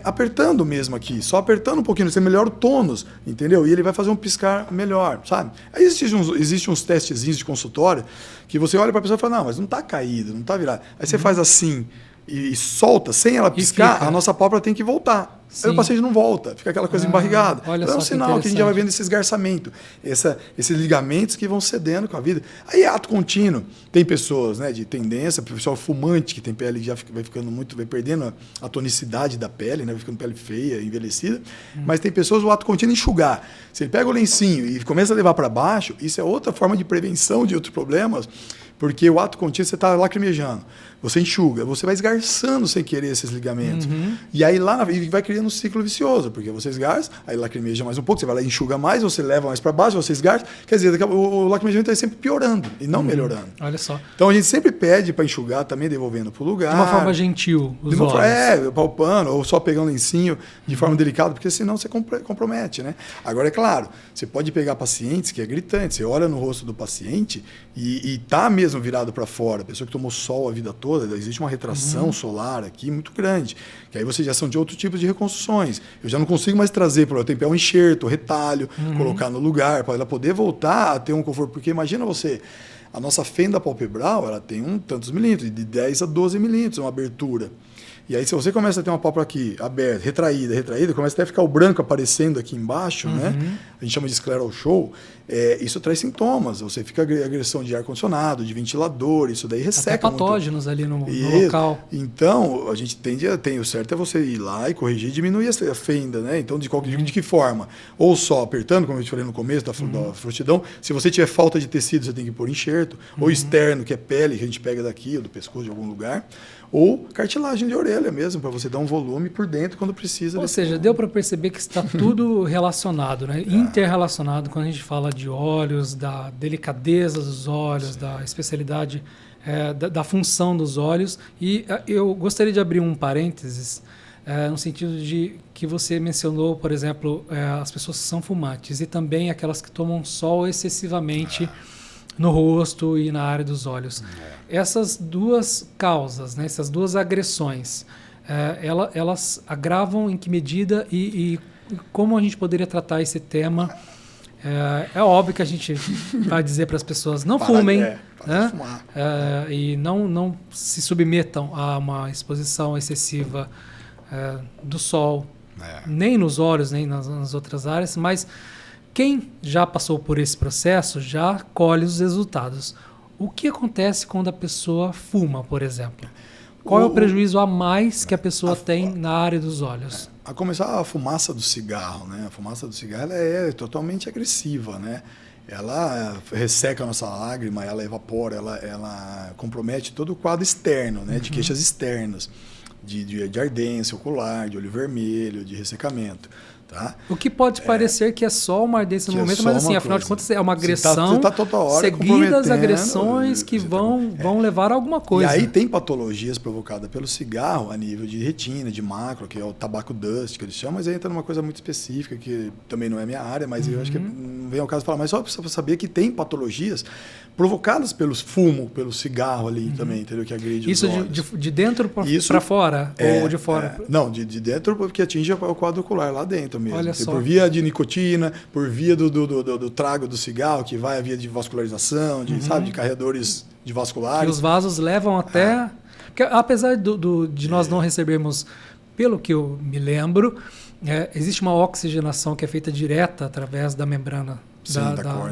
apertando mesmo aqui, só apertando um pouquinho, você melhora o tônus, entendeu? E ele vai fazer um piscar melhor, sabe? Aí existem uns testezinhos de consultório que você olha para a pessoa e fala, não, mas não está caído, não está virado. Aí você faz assim e solta, sem ela piscar, a nossa pálpebra tem que voltar. Aí o paciente não volta, fica aquela coisa embarrigada. Então é um sinal que a gente já vai vendo esse esgarçamento, esses ligamentos que vão cedendo com a vida. Aí ato contínuo, tem pessoas, né, de tendência, pessoal fumante que tem pele que já vai ficando muito, vai perdendo a tonicidade da pele, né, vai ficando pele feia, envelhecida. Mas tem pessoas, o ato contínuo enxugar. Se ele pega o lencinho e começa a levar para baixo, isso é outra forma de prevenção de outros problemas, porque o ato contínuo você está lacrimejando. Você enxuga, você vai esgarçando sem querer esses ligamentos. E aí vai criando um ciclo vicioso, porque você esgarça, aí lacrimeja mais um pouco, você vai lá e enxuga mais, você leva mais para baixo, você esgarça. Quer dizer, o lacrimejamento está sempre piorando e não melhorando. Olha só. Então a gente sempre pede para enxugar, também devolvendo para o lugar. De uma forma gentil, os olhos. Palpando, ou só pegando lencinho de forma delicada, porque senão você compromete, né? Agora, é claro, você pode pegar pacientes que é gritante, você olha no rosto do paciente e tá mesmo virado para fora, pessoa que tomou sol a vida toda, existe uma retração solar aqui muito grande, que aí vocês já são de outro tipo de reconstruções. Eu já não consigo mais trazer para o tempo um enxerto, retalho, colocar no lugar, para ela poder voltar a ter um conforto. Porque imagina você, a nossa fenda palpebral, ela tem tantos milímetros, de 10 a 12 milímetros, uma abertura. E aí, se você começa a ter uma pálpebra aqui aberta, retraída, começa até a ficar o branco aparecendo aqui embaixo, né? A gente chama de scleral show. Isso traz sintomas. Você fica agressão de ar-condicionado, de ventilador, isso daí resseca até patógenos muito ali no local. Então, a gente o certo é você ir lá e corrigir e diminuir a fenda, né? Então, de que forma? Ou só apertando, como eu te falei no começo da frouxidão. Se você tiver falta de tecido, você tem que pôr enxerto. Ou externo, que é pele, que a gente pega daqui, ou do pescoço, de algum lugar. Ou cartilagem de orelha mesmo, para você dar um volume por dentro quando precisa. Ou seja, deu para perceber que está tudo relacionado, né? Interrelacionado quando a gente fala de olhos, da delicadeza dos olhos, da especialidade, da função dos olhos. E eu gostaria de abrir um parênteses no sentido de que você mencionou, por exemplo, as pessoas que são fumantes e também aquelas que tomam sol excessivamente no rosto e na área dos olhos. Essas duas causas, né, essas duas agressões, elas agravam em que medida e como a gente poderia tratar esse tema? É óbvio que a gente vai dizer para as pessoas não fumem, né? E não se submetam a uma exposição excessiva do sol, nem nos olhos, nem nas outras áreas, mas quem já passou por esse processo já colhe os resultados. O que acontece quando a pessoa fuma, por exemplo? Qual é o prejuízo a mais que a pessoa tem na área dos olhos? A começar a fumaça do cigarro, né? A fumaça do cigarro ela é totalmente agressiva, né? Ela resseca a nossa lágrima, ela evapora, ela compromete todo o quadro externo, né? De queixas externas, de ardência ocular, de olho vermelho, de ressecamento. Tá? O que pode parecer que é só uma ardência no momento, mas assim, afinal de contas, é uma agressão, você tá toda hora seguidas agressões que vão levar a alguma coisa. E aí tem patologias provocadas pelo cigarro a nível de retina, de macro, que é o tabaco dust, que eles chamam, mas aí entra numa coisa muito específica, que também não é minha área, mas eu acho que não vem ao caso de falar, mas só para saber que tem patologias provocadas pelo fumo, pelo cigarro ali também, entendeu? Que agride os olhos. Isso de dentro para fora? Ou de fora? Não, de dentro, porque atinge o quadro ocular lá dentro mesmo. Olha só. Por via de nicotina, por via do trago do cigarro, que vai a via de vascularização, sabe, de carreadores de vasculares. E os vasos levam até... Porque, apesar de nós não recebermos, pelo que eu me lembro, existe uma oxigenação que é feita direta através da membrana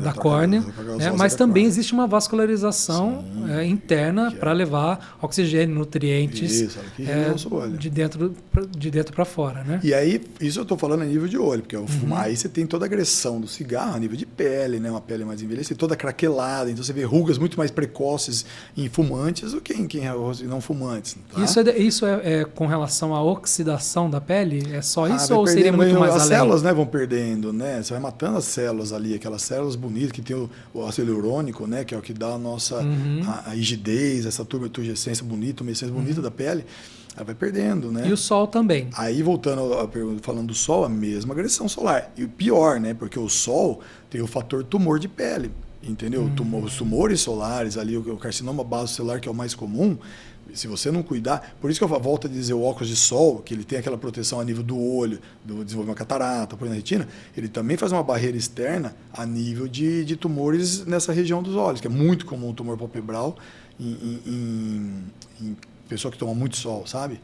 da córnea, né? Mas também existe uma vascularização interna para levar oxigênio, nutrientes de dentro para fora, né? E aí, isso eu estou falando a nível de olho, porque o fumar, aí você tem toda a agressão do cigarro a nível de pele, né? Uma pele mais envelhecida, toda craquelada, então você vê rugas muito mais precoces em fumantes do que em não fumantes. Tá? Isso é com relação à oxidação da pele? É só isso ou seria muito mais além? As células, né, vão perdendo, né? Você vai matando as células ali, aquelas células bonitas que tem o ácido hialurônico, né, que é o que dá a nossa a rigidez, essa turgescência bonita, uma essência bonita da pele, ela vai perdendo, né? E o sol também. Aí, voltando a pergunta, falando do sol, a mesma agressão solar. E o pior, né, porque o sol tem o fator tumor de pele, entendeu? Os tumores solares ali, o carcinoma basocelular, que é o mais comum, Se você não cuidar, por isso que eu volto a dizer o óculos de sol, que ele tem aquela proteção a nível do olho, do desenvolver uma catarata, põe na retina, ele também faz uma barreira externa a nível de tumores nessa região dos olhos, que é muito comum o tumor palpebral em pessoa que toma muito sol, sabe?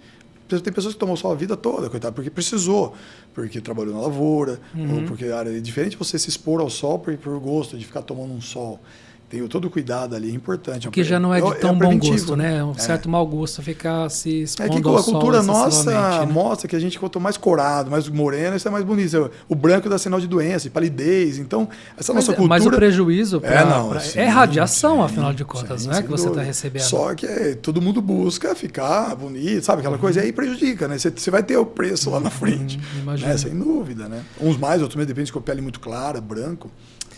Tem pessoas que tomam sol a vida toda, coitado, porque precisou, porque trabalhou na lavoura, ou porque a área é diferente você se expor ao sol por gosto de ficar tomando um sol. Tem todo o cuidado ali, é importante. Que já não é de tão bom gosto, né? Um certo mau gosto ficar se expondo ao sol. A cultura nossa mostra que a gente, quanto mais corado, mais moreno, isso é mais bonito. O branco dá sinal de doença, de palidez. Então, essa nossa cultura... Mas o prejuízo é radiação, afinal de contas, não é que você está recebendo. Só que todo mundo busca ficar bonito, sabe? Aquela coisa, e aí prejudica, né? Você vai ter o preço lá na frente. Né? Sem dúvida, né? Uns mais, outros menos, depende de pele muito clara, branco.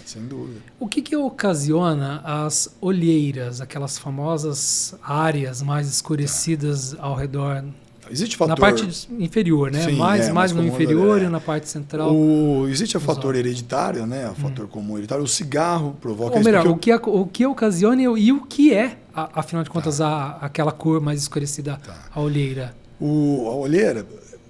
Sem dúvida. O que ocasiona as olheiras, aquelas famosas áreas mais escurecidas ao redor? Existe fator... Na parte inferior, né? Sim, mais no inferior e na parte central. Existe o fator hereditário, né? O fator comum hereditário. O cigarro provoca... Ou melhor, o que ocasiona e o que é, afinal de contas, aquela cor mais escurecida, a olheira? A olheira,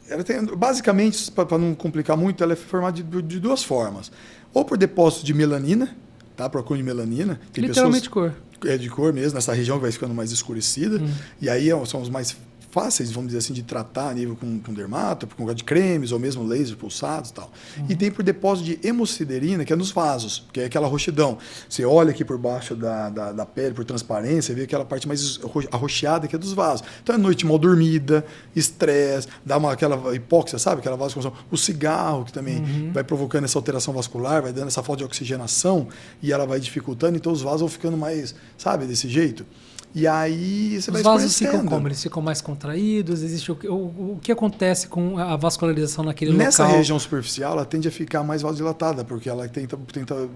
ela tem, basicamente, para não complicar muito, ela é formada de duas formas. Ou por depósito de melanina, tá? Por acúmulo de melanina. Tem literalmente pessoas, cor. É de cor mesmo, nessa região vai ficando mais escurecida. E aí são os mais fáceis, vamos dizer assim, de tratar a nível com dermato, com de cremes ou mesmo laser pulsados e tal. E tem por depósito de hemosiderina, que é nos vasos, que é aquela roxidão. Você olha aqui por baixo da pele, por transparência, vê aquela parte mais arroxeada que é dos vasos. Então é noite mal dormida, estresse, dá aquela hipóxia, sabe? Aquela vasodilatação. O cigarro, que também vai provocando essa alteração vascular, vai dando essa falta de oxigenação e ela vai dificultando, então os vasos vão ficando mais, sabe, desse jeito. E aí você vai escurecendo. Os vasos ficam como? Eles ficam mais contraídos? Existe o que acontece com a vascularização naquele local? Nessa região superficial, ela tende a ficar mais vasodilatada, porque ela tenta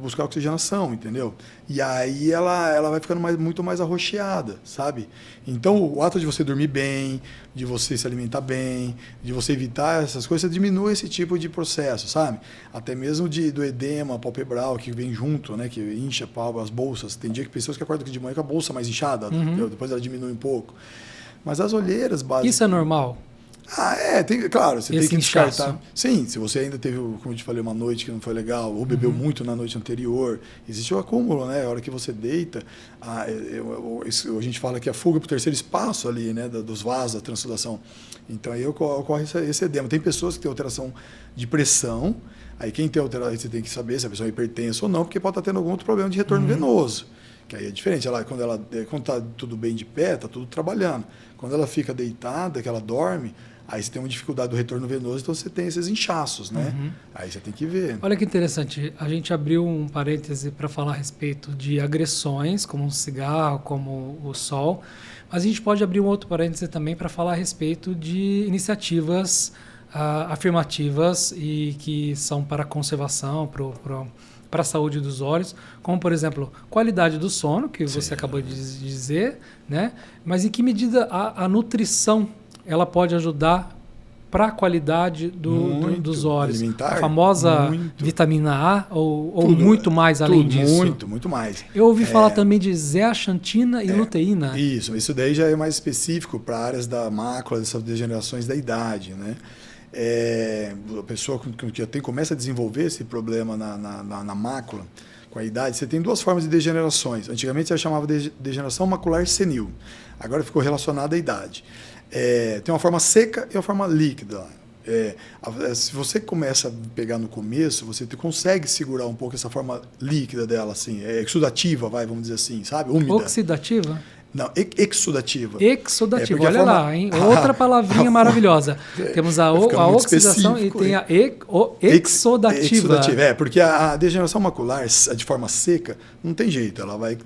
buscar oxigenação, entendeu? E aí ela vai ficando muito mais arroxeada, sabe? Então, o ato de você dormir bem, de você se alimentar bem, de você evitar essas coisas, você diminui esse tipo de processo, sabe? Até mesmo do edema palpebral, que vem junto, né? Que incha as bolsas. Tem dia que pessoas que acordam aqui de manhã com a bolsa mais inchada, depois ela diminui um pouco. Mas as olheiras básicas... Isso é normal? Claro, você tem que descartar. Inchaço. Sim, se você ainda teve, como eu te falei, uma noite que não foi legal, ou bebeu muito na noite anterior, existe o acúmulo, né? A hora que você deita, a gente fala que a fuga para o terceiro espaço ali, né? Dos vasos, da transsudação. Então aí ocorre esse edema. Tem pessoas que têm alteração de pressão, aí quem tem alteração, você tem que saber se a pessoa é hipertensa ou não, porque pode estar tendo algum outro problema de retorno venoso. Que aí é diferente. Quando está tudo bem de pé, está tudo trabalhando. Quando ela fica deitada, que ela dorme, aí você tem uma dificuldade do retorno venoso, então você tem esses inchaços, né? Aí você tem que ver. Olha que interessante, a gente abriu um parêntese para falar a respeito de agressões, como o cigarro, como o sol, mas a gente pode abrir um outro parêntese também para falar a respeito de iniciativas afirmativas e que são para a conservação, para a saúde dos olhos, como, por exemplo, qualidade do sono, que você acabou de dizer, né? Mas em que medida a nutrição ela pode ajudar para a qualidade dos olhos? Alimentar, a famosa vitamina A ou muito mais além disso? Muito mais. Eu ouvi falar também de zeaxantina e luteína. Isso daí já é mais específico para áreas da mácula, dessas degenerações da idade, né? A pessoa que começa a desenvolver esse problema na mácula, com a idade, você tem duas formas de degenerações. Antigamente você chamava de degeneração macular senil, agora ficou relacionada à idade. Tem uma forma seca e uma forma líquida. Se você começa a pegar no começo, você consegue segurar um pouco essa forma líquida dela, assim, exudativa, vamos dizer assim, sabe? Úmida. Oxidativa? Não, exudativa. Exudativa, olha lá, hein? Outra palavrinha maravilhosa. Temos a oxidação e tem a exudativa. Porque a degeneração macular, de forma seca, não tem jeito. Ela vai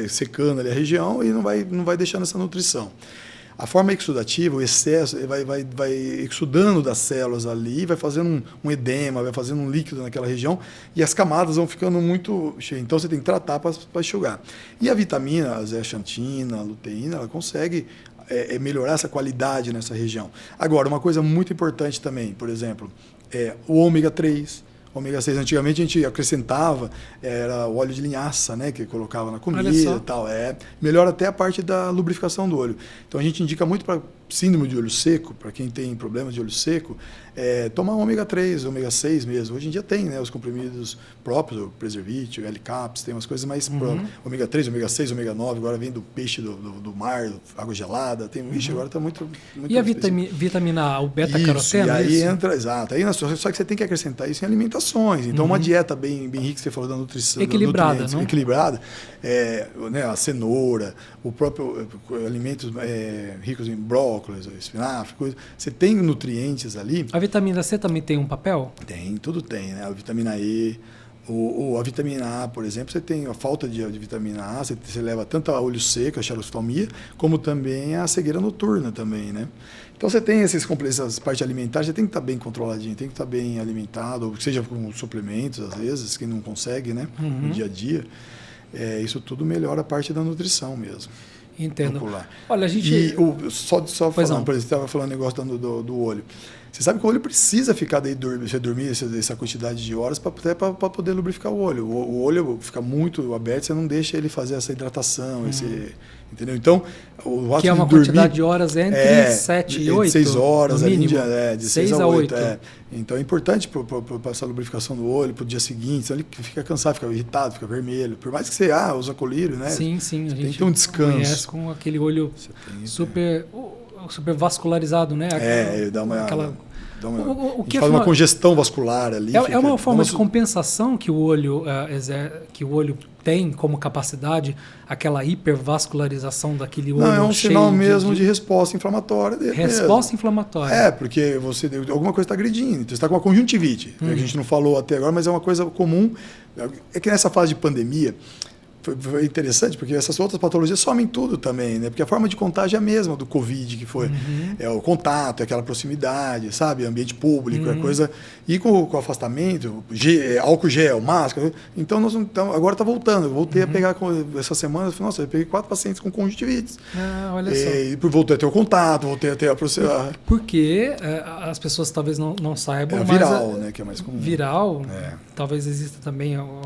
secando ali a região e não vai deixando essa nutrição. A forma exudativa, o excesso, vai exudando das células ali, vai fazendo um edema, vai fazendo um líquido naquela região e as camadas vão ficando muito cheias. Então você tem que tratar para enxugar. E a vitamina, a zeaxantina, a luteína, ela consegue melhorar essa qualidade nessa região. Agora, uma coisa muito importante também, por exemplo, o ômega 3, ômega 6, antigamente a gente acrescentava, era o óleo de linhaça, né, que colocava na comida e tal. Melhora até a parte da lubrificação do olho. Então a gente indica muito para síndrome de olho seco, para quem tem problemas de olho seco, tomar ômega 3, ômega 6 mesmo. Hoje em dia tem, né, os comprimidos próprios, o Preservit, o L-Caps, tem umas coisas mais ômega 3, ômega 6, ômega 9, agora vem do peixe do mar, água gelada, tem agora está muito e a vitamina A, o beta-caroteno? E aí entra, exato. Aí, só que você tem que acrescentar isso em alimentações. Então, uma dieta bem rica, você falou da nutrição, equilibrada, não? Equilibrada, né, a cenoura, o próprio alimentos ricos em brócolis, espinafre, coisa. Você tem nutrientes ali. A vitamina C também tem um papel? Tem, tudo tem, né? A vitamina E. A vitamina A, por exemplo, você tem a falta de vitamina A, você leva tanto a olho seco, a xerostomia, como também a cegueira noturna também, né? Então você tem essas partes alimentares, você tem que estar bem controladinho, tem que estar bem alimentado, seja com suplementos, às vezes, quem não consegue, né? No dia a dia. Isso tudo melhora a parte da nutrição mesmo. Entendo. Popular. Olha, a gente... Só falando, por exemplo, você estava falando o negócio do olho. Você sabe que o olho precisa ficar você dormir essa quantidade de horas para poder lubrificar o olho. O olho fica muito aberto, você não deixa ele fazer essa hidratação, entendeu? Então, o ato que é uma de dormir, quantidade de horas entre 7 e 8? 6 horas, no mínimo. De 6 a 8. Então é importante para essa lubrificação do olho, para o dia seguinte, senão ele fica cansado, fica irritado, fica vermelho. Por mais que você usa colírio, né? Sim, a gente tem que ter um descanso. Conhece com aquele olho super vascularizado, né? Dá uma... O que faz uma congestão vascular ali. É uma forma de compensação que o olho tem como capacidade, aquela hipervascularização daquele olho. Não, é um sinal mesmo de resposta inflamatória dele. Resposta inflamatória. Porque alguma coisa está agredindo. Então você está com uma conjuntivite, que a gente não falou até agora, mas é uma coisa comum. É que nessa fase de pandemia, foi interessante, porque essas outras patologias somem tudo também, né? Porque a forma de contágio é a mesma do Covid, que foi o contato, aquela proximidade, sabe? Ambiente público, coisa... E com o afastamento, álcool gel, máscara... Então, agora está voltando. Eu voltei a pegar, essa semana, eu peguei 4 pacientes com conjuntivites. Olha só. E voltei a ter o contato, voltei a ter a proximidade. Porque as pessoas talvez não saibam, mas... viral, né? Que é mais comum. Viral, talvez exista também alguma...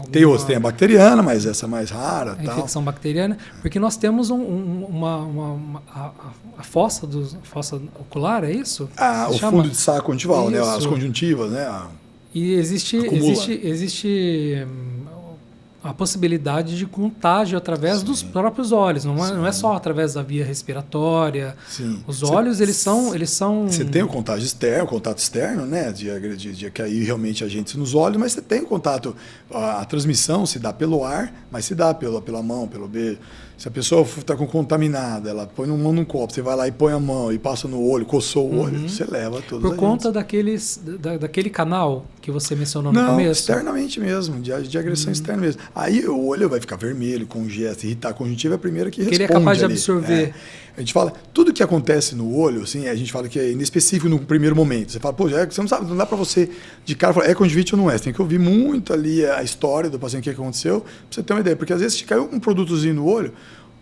Tem a bacteriana, mas essa é mais rara. A infecção bacteriana, porque nós temos a fossa ocular, é isso? O fundo de saco conjuntival, né? As conjuntivas, né? E existe a possibilidade de contágio através dos próprios olhos, não é só através da via respiratória. Sim. Os olhos, eles são... Você tem o contágio externo, o contato externo, né, de cair realmente agentes nos olhos, mas você tem o contato, a transmissão se dá pelo ar, mas se dá pela mão, pelo beijo. Se a pessoa está contaminada, ela põe uma mão num copo, você vai lá e põe a mão e passa no olho, coçou o olho, você leva todos os agentes. Por conta daquele canal que você mencionou no começo? Não, externamente mesmo, de agressão externa mesmo. Aí o olho vai ficar vermelho, congesta, irritar. A conjuntiva é a primeira que responde. Ele é capaz de absorver. A gente fala, tudo que acontece no olho, assim, a gente fala que é inespecífico no primeiro momento. Você fala, você não sabe, não dá para você de cara falar, é conjuntivite ou não é. Você tem que ouvir muito ali a história do paciente, o que aconteceu, para você ter uma ideia. Porque às vezes se caiu um produtozinho no olho,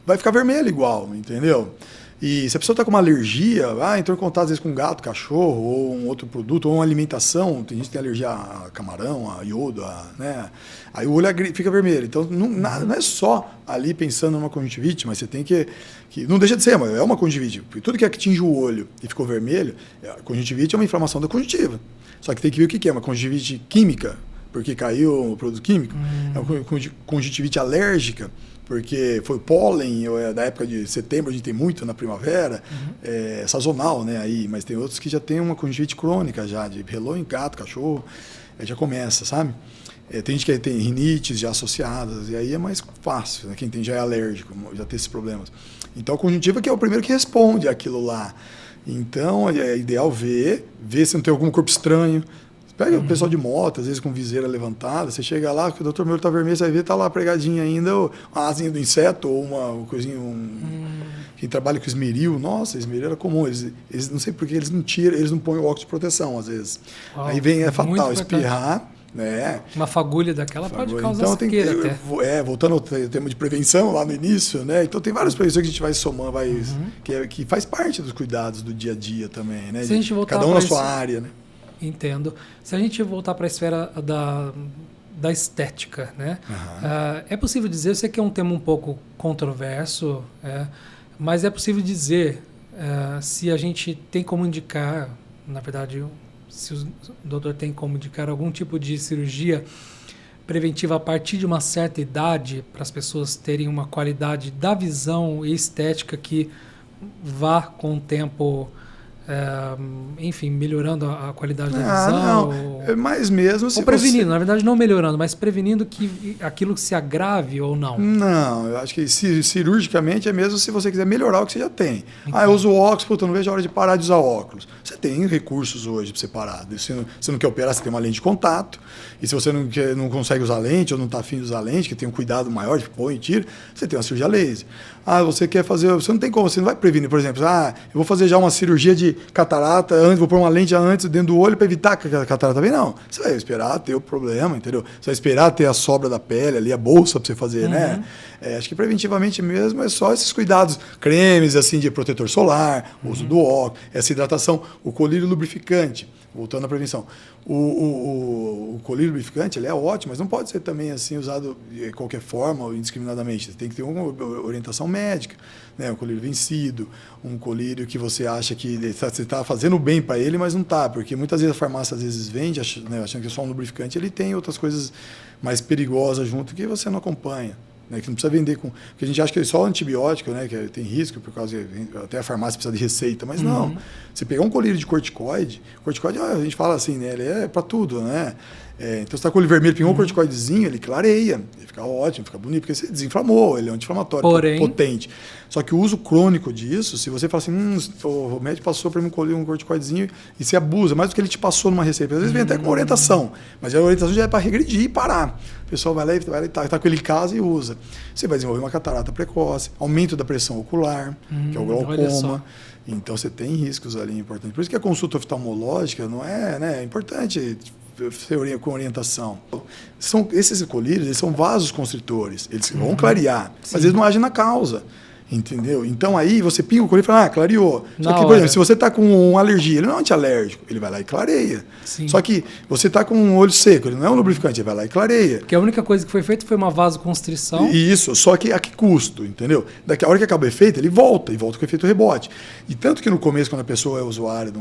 vai ficar vermelho igual, entendeu? E se a pessoa está com uma alergia, entrou em contato às vezes com um gato, cachorro, ou um outro produto, ou uma alimentação, tem gente que tem alergia a camarão, a iodo, né? Aí o olho fica vermelho. Então não é só ali pensando numa conjuntivite, mas você tem que não deixa de ser, mas é uma conjuntivite. Porque tudo que atinge o olho e ficou vermelho, a conjuntivite é uma inflamação da conjuntiva. Só que tem que ver o que é, uma conjuntivite química, porque caiu o produto químico, é uma conjuntivite alérgica, porque foi pólen, da época de setembro, a gente tem muito na primavera, sazonal, né? Aí, mas tem outros que já tem uma conjuntivite crônica já, de relou em gato, cachorro, aí já começa, sabe? Tem gente que tem rinites já associadas, e aí é mais fácil, né? Quem tem já é alérgico, já tem esses problemas. Então a conjuntiva que é o primeiro que responde àquilo lá. Então é ideal ver se não tem algum corpo estranho. Pega o pessoal de moto, às vezes com viseira levantada, você chega lá, que o doutor, meu olho está vermelho, você vai ver, está lá pregadinha ainda, uma asinha do inseto, ou uma coisinha, quem trabalha com esmeril, nossa, esmeril era comum, eles não sei porque eles não tiram, eles não põem o óculos de proteção, às vezes. Aí vem, é fatal, espirrar, né? Uma fagulha daquela pode causar sequeira até. Voltando ao tema de prevenção lá no início, né? Então tem várias prevenções que a gente vai somando, que faz parte dos cuidados do dia a dia também, né? Se a gente voltar cada um na sua área, né? Entendo. Se a gente voltar para a esfera da estética, né? É possível dizer, eu sei que é um tema um pouco controverso, mas é possível dizer se a gente tem como indicar, na verdade, se o doutor tem como indicar algum tipo de cirurgia preventiva a partir de uma certa idade para as pessoas terem uma qualidade da visão e estética que vá com o tempo, enfim, melhorando a qualidade da visão. Não. Mas mesmo se ou prevenindo, você... na verdade não melhorando, mas prevenindo que aquilo se agrave ou não. Não, eu acho que cirurgicamente é mesmo se você quiser melhorar o que você já tem. Eu uso óculos, puta, não vejo a hora de parar de usar óculos. Você tem recursos hoje para você parar. Se não quer operar, você tem uma lente de contato. E se você não consegue usar lente ou não está afim de usar lente, que tem um cuidado maior de põe e tira, você tem uma cirurgia laser. Você quer fazer... Você não tem como, você não vai prevenir. Por exemplo, eu vou fazer já uma cirurgia de catarata, vou pôr uma lente antes dentro do olho para evitar que a catarata venha. Não, você vai esperar ter o problema, entendeu? Você vai esperar ter a sobra da pele ali, a bolsa para você fazer, né? Acho que preventivamente mesmo é só esses cuidados, cremes assim de protetor solar, uso do óculos, essa hidratação, o colírio lubrificante, voltando à prevenção. O colírio lubrificante ele é ótimo, mas não pode ser também assim usado de qualquer forma ou indiscriminadamente. Você tem que ter uma orientação médica, né? Um colírio vencido, um colírio que você acha que você está fazendo bem para ele, mas não está, porque muitas vezes a farmácia às vezes vende, achando que é só um lubrificante, ele tem outras coisas mais perigosas junto que você não acompanha. Né, que não precisa vender com... Porque a gente acha que é só antibiótico, né, que tem risco, por causa até a farmácia precisa de receita, mas não. Você pegar um colírio de corticoide a gente fala assim, né, ele é para tudo, né? Então você está com o olho vermelho, pingou um corticoidezinho, ele clareia, ele fica ótimo, fica bonito, porque você desinflamou, ele é um anti-inflamatório potente. Só que o uso crônico disso, se você fala assim, o médico passou para mim um corticoidezinho e você abusa, mais do que ele te passou numa receita. Às vezes vem até com orientação, mas a orientação já é para regredir e parar. O pessoal vai lá e tá com ele em casa e usa. Você vai desenvolver uma catarata precoce, aumento da pressão ocular, que é o glaucoma. Então você tem riscos ali importantes. Por isso que a consulta oftalmológica não é, né, é importante com orientação. Esses colírios, eles são vasos constritores, eles vão clarear, mas eles não agem na causa. Entendeu? Então aí você pinga o colírio e fala, clareou. Só que, por exemplo, se você está com uma alergia, ele não é antialérgico, ele vai lá e clareia. Sim. Só que você está com um olho seco, ele não é um lubrificante, ele vai lá e clareia. Porque a única coisa que foi feita foi uma vasoconstrição. Isso, só que a que custo, entendeu? A hora que acaba o efeito, ele volta, e volta com o efeito rebote. E tanto que no começo, quando a pessoa é usuária,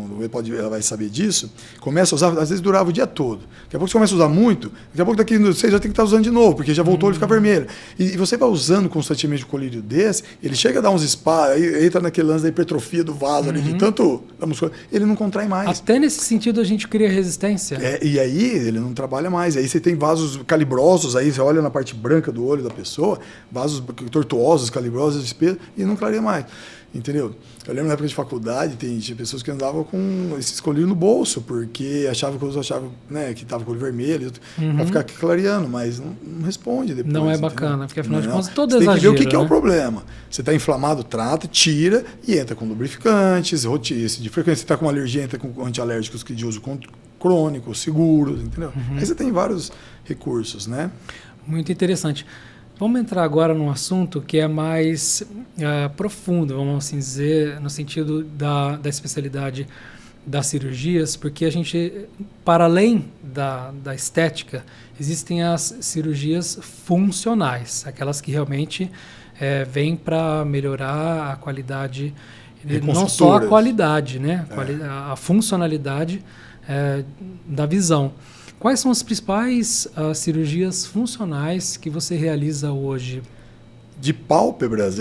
ela vai saber disso, começa a usar, às vezes durava o dia todo. Daqui a pouco você começa a usar muito, daqui a pouco daqui você já tem que estar usando de novo, porque já voltou, ele fica vermelho. E você vai usando constantemente um colírio desse, ele chega a dar uns espaços, aí entra naquele lance da hipertrofia do vaso ali, de tanto da musculatura, ele não contrai mais. Até nesse sentido a gente cria resistência. E aí ele não trabalha mais. Aí você tem vasos calibrosos, aí você olha na parte branca do olho da pessoa, vasos tortuosos, calibrosos, espesos, e não clareia mais. Entendeu? Eu lembro na época de faculdade, tinha pessoas que andavam com esse colírio no bolso, porque achavam né, que estava com o olho vermelho, para ficar clareando, mas não responde depois. Não é bacana, porque afinal de contas todo exagero. Você tem que ver o que né? é o problema. Você está inflamado, trata, tira e entra com lubrificantes, de frequência. Você está com uma alergia, entra com antialérgicos de uso crônico, seguros, entendeu? Aí você tem vários recursos, né? Muito interessante. Vamos entrar agora num assunto que é mais profundo, vamos assim dizer, no sentido da especialidade das cirurgias, porque a gente, para além da estética, existem as cirurgias funcionais, aquelas que realmente vêm para melhorar a qualidade, não só a qualidade, né? A funcionalidade da visão. Quais são as principais cirurgias funcionais que você realiza hoje? De pálpebras,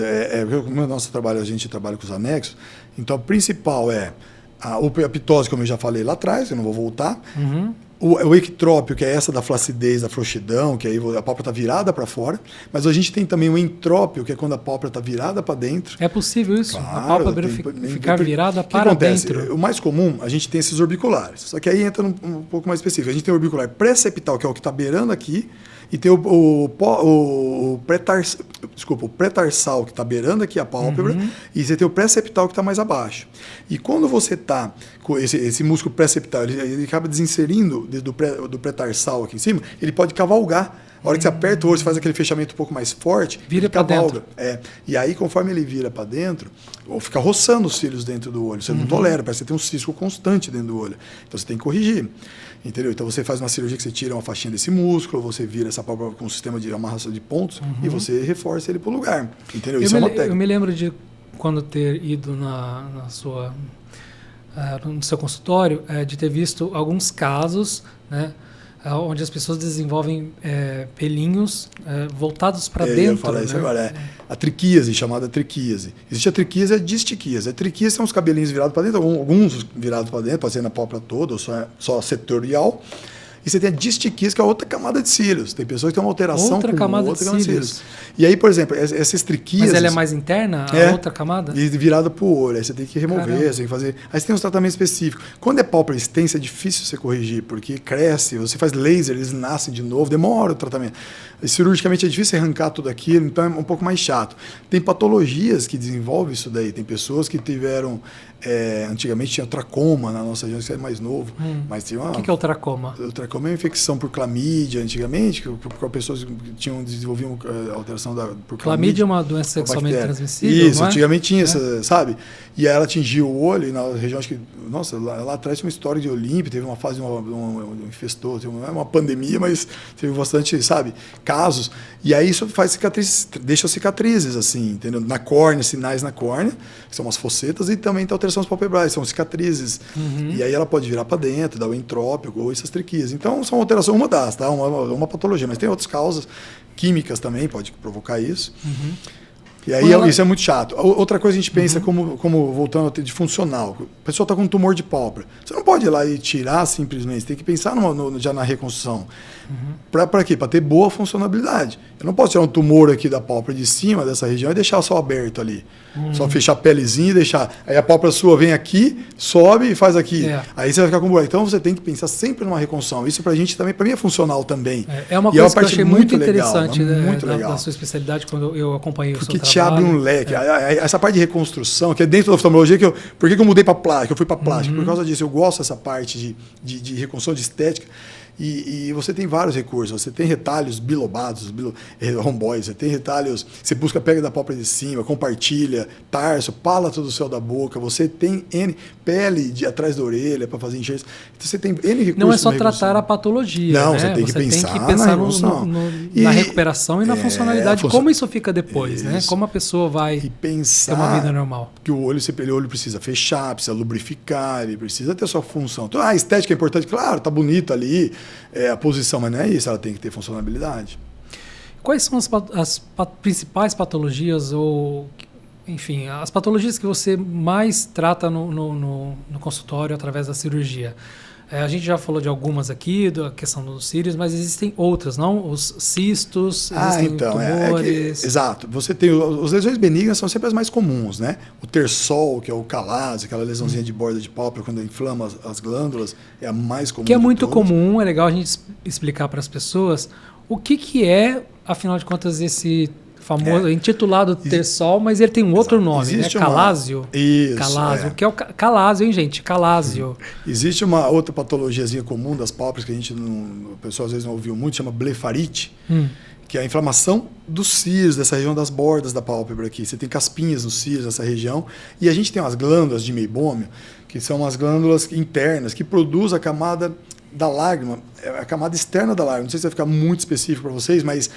no nosso trabalho, a gente trabalha com os anexos, então a principal é a ptose, como eu já falei lá atrás, eu não vou voltar. O ectrópio, que é essa da flacidez, da frouxidão, que aí a pálpebra está virada para fora. Mas a gente tem também o entrópio, que é quando a pálpebra está virada para dentro. É possível isso? Claro, a pálpebra ficar virada para acontece? dentro? O mais comum, a gente tem esses orbiculares. Só que aí entra um pouco mais específico. A gente tem o orbicular pré-septal, que é o que está beirando aqui, e tem o pré-tarsal que está beirando aqui a pálpebra, e você tem o pré-septal que está mais abaixo. E quando você está com esse músculo pré-septal, ele acaba desinserindo do pré-tarsal aqui em cima, ele pode cavalgar. A hora que você aperta o olho, você faz aquele fechamento um pouco mais forte, vira para dentro. E aí, conforme ele vira para dentro, fica roçando os cílios dentro do olho. Você não tolera, parece que você tem um cisco constante dentro do olho. Então você tem que corrigir. Entendeu? Então você faz uma cirurgia que você tira uma faixinha desse músculo, você vira essa pálpebra com um sistema de amarração de pontos e você reforça ele para o lugar. Entendeu? Isso é uma técnica. Eu me lembro de quando ter ido no seu consultório, de ter visto alguns casos, né? Onde as pessoas desenvolvem pelinhos voltados para dentro. Eu ia falar isso agora. A triquíase, chamada triquíase. Existe a triquíase e a distiquíase. A triquíase são os cabelinhos virados para dentro, alguns virados para dentro, pode ser na pálpebra toda, ou só setorial. E você tem a distiquíase, que é outra camada de cílios. Tem pessoas que têm uma alteração outra camada de cílios. E aí, por exemplo, essas triquíases... Mas ela é mais interna, a outra camada? E virada para o olho. Aí você tem que remover, você tem que fazer... Aí você tem uns tratamentos específicos. Quando é pálpebra extensa, é difícil você corrigir, porque cresce, você faz laser, eles nascem de novo, demora o tratamento. E, cirurgicamente é difícil arrancar tudo aquilo, então é um pouco mais chato. Tem patologias que desenvolvem isso daí. Tem pessoas que tiveram... antigamente tinha tracoma na nossa região, que é mais novo. Mas tinha uma... O que é o tracoma? O tracoma é uma infecção por clamídia, antigamente, que pessoas que desenvolviam alteração por clamídia. É uma doença sexualmente transmissível, Isso, antigamente tinha essa, sabe? E aí ela atingiu o olho, e na região, acho que, nossa, lá atrás tinha uma história de Olímpia, teve uma fase, infestou, não é uma pandemia, mas teve bastante, sabe, casos. E aí isso faz cicatrizes, deixa cicatrizes, assim, entendeu? Na córnea, sinais na córnea, que são umas focetas, e também tem alterações palpebrais, são cicatrizes. E aí ela pode virar para dentro, dar o entrópico ou essas triquias. Então, são alterações, uma das, tá? Uma patologia, mas tem outras causas, químicas também, pode provocar isso. E aí isso é muito chato. Outra coisa a gente pensa como voltando a ter de funcional. A pessoa está com um tumor de pálpebra. Você não pode ir lá e tirar simplesmente. Você tem que pensar já na reconstrução. Para quê? Para ter boa funcionalidade. Eu não posso tirar um tumor aqui da pálpebra de cima, dessa região, e deixar só aberto ali. Só fechar a pelezinha e deixar. Aí a pálpebra sua vem aqui, sobe e faz aqui. Aí você vai ficar com buraco. Então você tem que pensar sempre numa reconstrução. Isso pra gente também, para mim é funcional também. É uma coisa que eu achei muito interessante muito legal. Da sua especialidade quando eu acompanhei o seu trabalho. Te abre um leque. Essa parte de reconstrução, que é dentro da oftalmologia, por que eu mudei para plástica? Eu fui para plástica. Por causa disso, eu gosto dessa parte de reconstrução, de estética. E você tem vários recursos. Você tem retalhos bilobados, romboides, você tem retalhos, você busca a pega da pálpebra de cima, compartilha, tarso, palato do céu da boca, você tem pele atrás da orelha para fazer enxertos. Então você tem N recursos. Não é só tratar a patologia. Não, né? você tem que pensar na recuperação e na funcionalidade. Como isso fica depois, né? Como a pessoa vai ter uma vida normal. Que o olho precisa fechar, precisa lubrificar, ele precisa ter sua função. Então, a estética é importante, claro, tá bonito ali, a posição, mas não é isso, ela tem que ter funcionalidade. Quais são as principais patologias ou, enfim, as patologias que você mais trata no consultório através da cirurgia? A gente já falou de algumas aqui, da questão dos cílios, mas existem outras, não? Os cistos, existem tumores... Exato. Você tem as lesões benignas são sempre as mais comuns, né? O tersol, que é o calase, aquela lesãozinha de borda de pálpebra quando inflama as glândulas, é a mais comum. Que é muito comum, é legal a gente explicar para as pessoas o que é, afinal de contas, esse famoso, intitulado tersol, mas ele tem um outro nome, né? Calásio. Isso. Calásio. O que é o calásio, hein, gente? Calásio. Existe uma outra patologiazinha comum das pálpebras que a gente o pessoal às vezes não ouviu muito, chama blefarite, que é a inflamação dos cílios, dessa região das bordas da pálpebra aqui. Você tem caspinhas nos cílios nessa região. E a gente tem umas glândulas de meibômio, que são umas glândulas internas, que produzem a camada da lágrima, a camada externa da lágrima. Não sei se vai ficar muito específico para vocês, mas